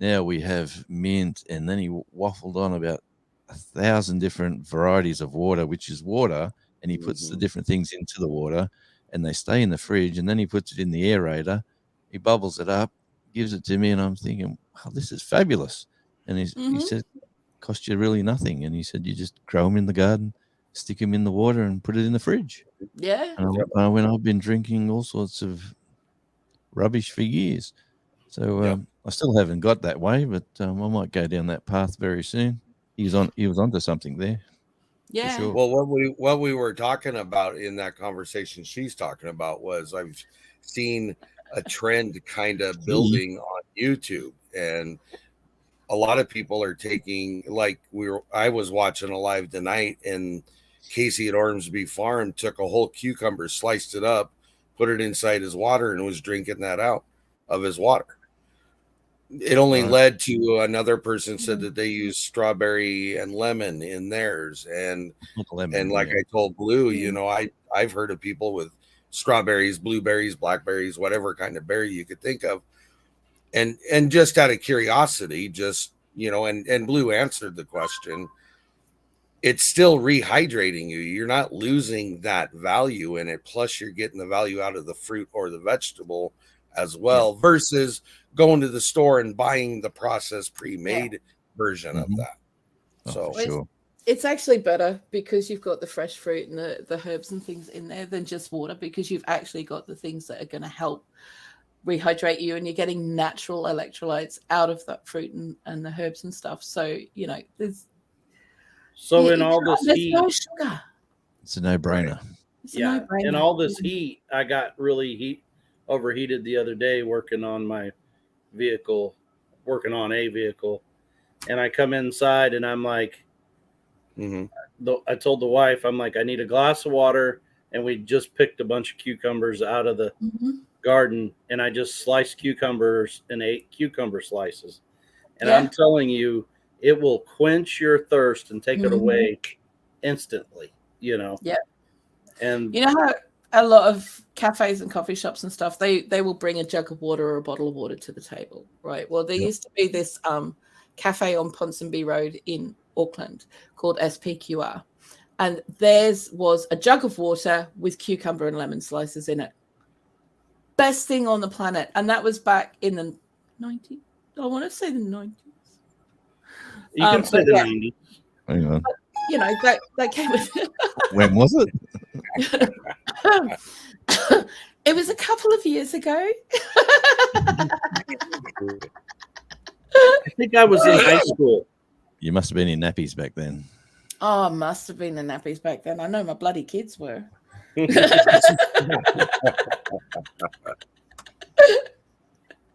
"Now we have mint," and then he waffled on about 1,000 different varieties of water, which is water, and he puts the Mhm. different things into the water, and they stay in the fridge, and then he puts it in the aerator, he bubbles it up, gives it to me, and I'm thinking, "Wow, this is fabulous." And he Mhm. said, "Cost you really nothing," and he said, "You just grow them in the garden, stick them in the water, and put it in the fridge." Yeah. And when I've been drinking all sorts of rubbish for years. So Yep. I still haven't got that way, but I might go down that path very soon. He was onto something there. Yeah. sure. Well, what we were talking about in that conversation she's talking about was I've seen a trend kind of building on YouTube, and a lot of people are taking, like I was watching a live tonight, and Casey at Ormsby Farm took a whole cucumber, sliced it up, put it inside his water, and was drinking that out of his water. It only Right. led to another person said Mhm. that they use strawberry and lemon in theirs, and Not the lemon, like yeah. I told Blue, Mm. I've heard of people with strawberries, blueberries, blackberries, whatever kind of berry you could think of, and just out of curiosity, just and Blue answered the question. It's still rehydrating you. You're not losing that value in it. Plus, you're getting the value out of the fruit or the vegetable as well, versus going to the store and buying the processed pre-made version of Mhm. that. Oh, So for sure. It's actually better because you've got the fresh fruit and the herbs and things in there than just water, because you've actually got the things that are going to help rehydrate you, and you're getting natural electrolytes out of that fruit and the herbs and stuff. So, there's So in all this there's heat, no sugar. It's a no-brainer. It's a yeah, no-brainer. in all this heat, I got really overheated the other day working on my vehicle, working on a vehicle, and I come inside and I'm like, mhm. I told the wife, I'm like, I need a glass of water, and we just picked a bunch of cucumbers out of the Mhm. garden, and I just sliced cucumbers and ate cucumber slices. And Yeah. I'm telling you, it will quench your thirst and take it Mhm. away instantly, Yeah. And You know how a lot of cafes and coffee shops and stuff, they will bring a jug of water or a bottle of water to the table, right? Well, there Yep. used to be this cafe on Ponsonby Road in Auckland called SPQR, and theirs was a jug of water with cucumber and lemon slices in it. Best thing on the planet, and that was back in the 90s. I want to say the 90s. you can say But the yeah, 90s. Hang on. that came with When was it? it was a couple of years ago. I think I was in high school. You must have been in nappies back then. Oh, must have been the nappies back then. I know my bloody kids were.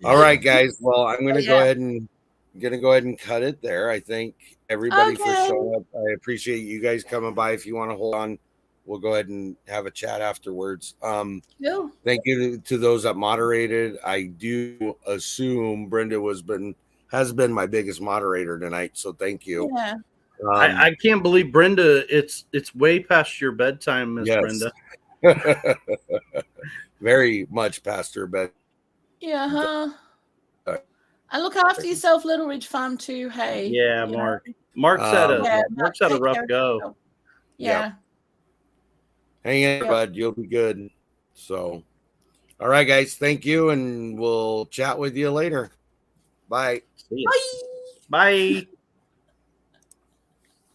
All right, guys. Well, I'm going to go Yeah. ahead and cut it there. I thank everybody for Okay. showing up. I appreciate you guys coming by. If you want to hold on, we'll go ahead and have a chat afterwards. Cool. Thank you to those that moderated. I do assume Brenda has been my biggest moderator tonight, so thank you. Yeah. I can't believe, Brenda, it's way past your bedtime, Miss Yes. Brenda. Very much past her bed. Yeah, huh? And look after yourself, Little Ridge Farm too. Hey. Yeah, you know? Mark. Mark's had Yeah, a take rough care of go. yourself. Yeah. Hang in, Yep. bud. You'll be good. So, all right, guys. Thank you, and we'll chat with you later. Bye. See ya. Bye. Bye.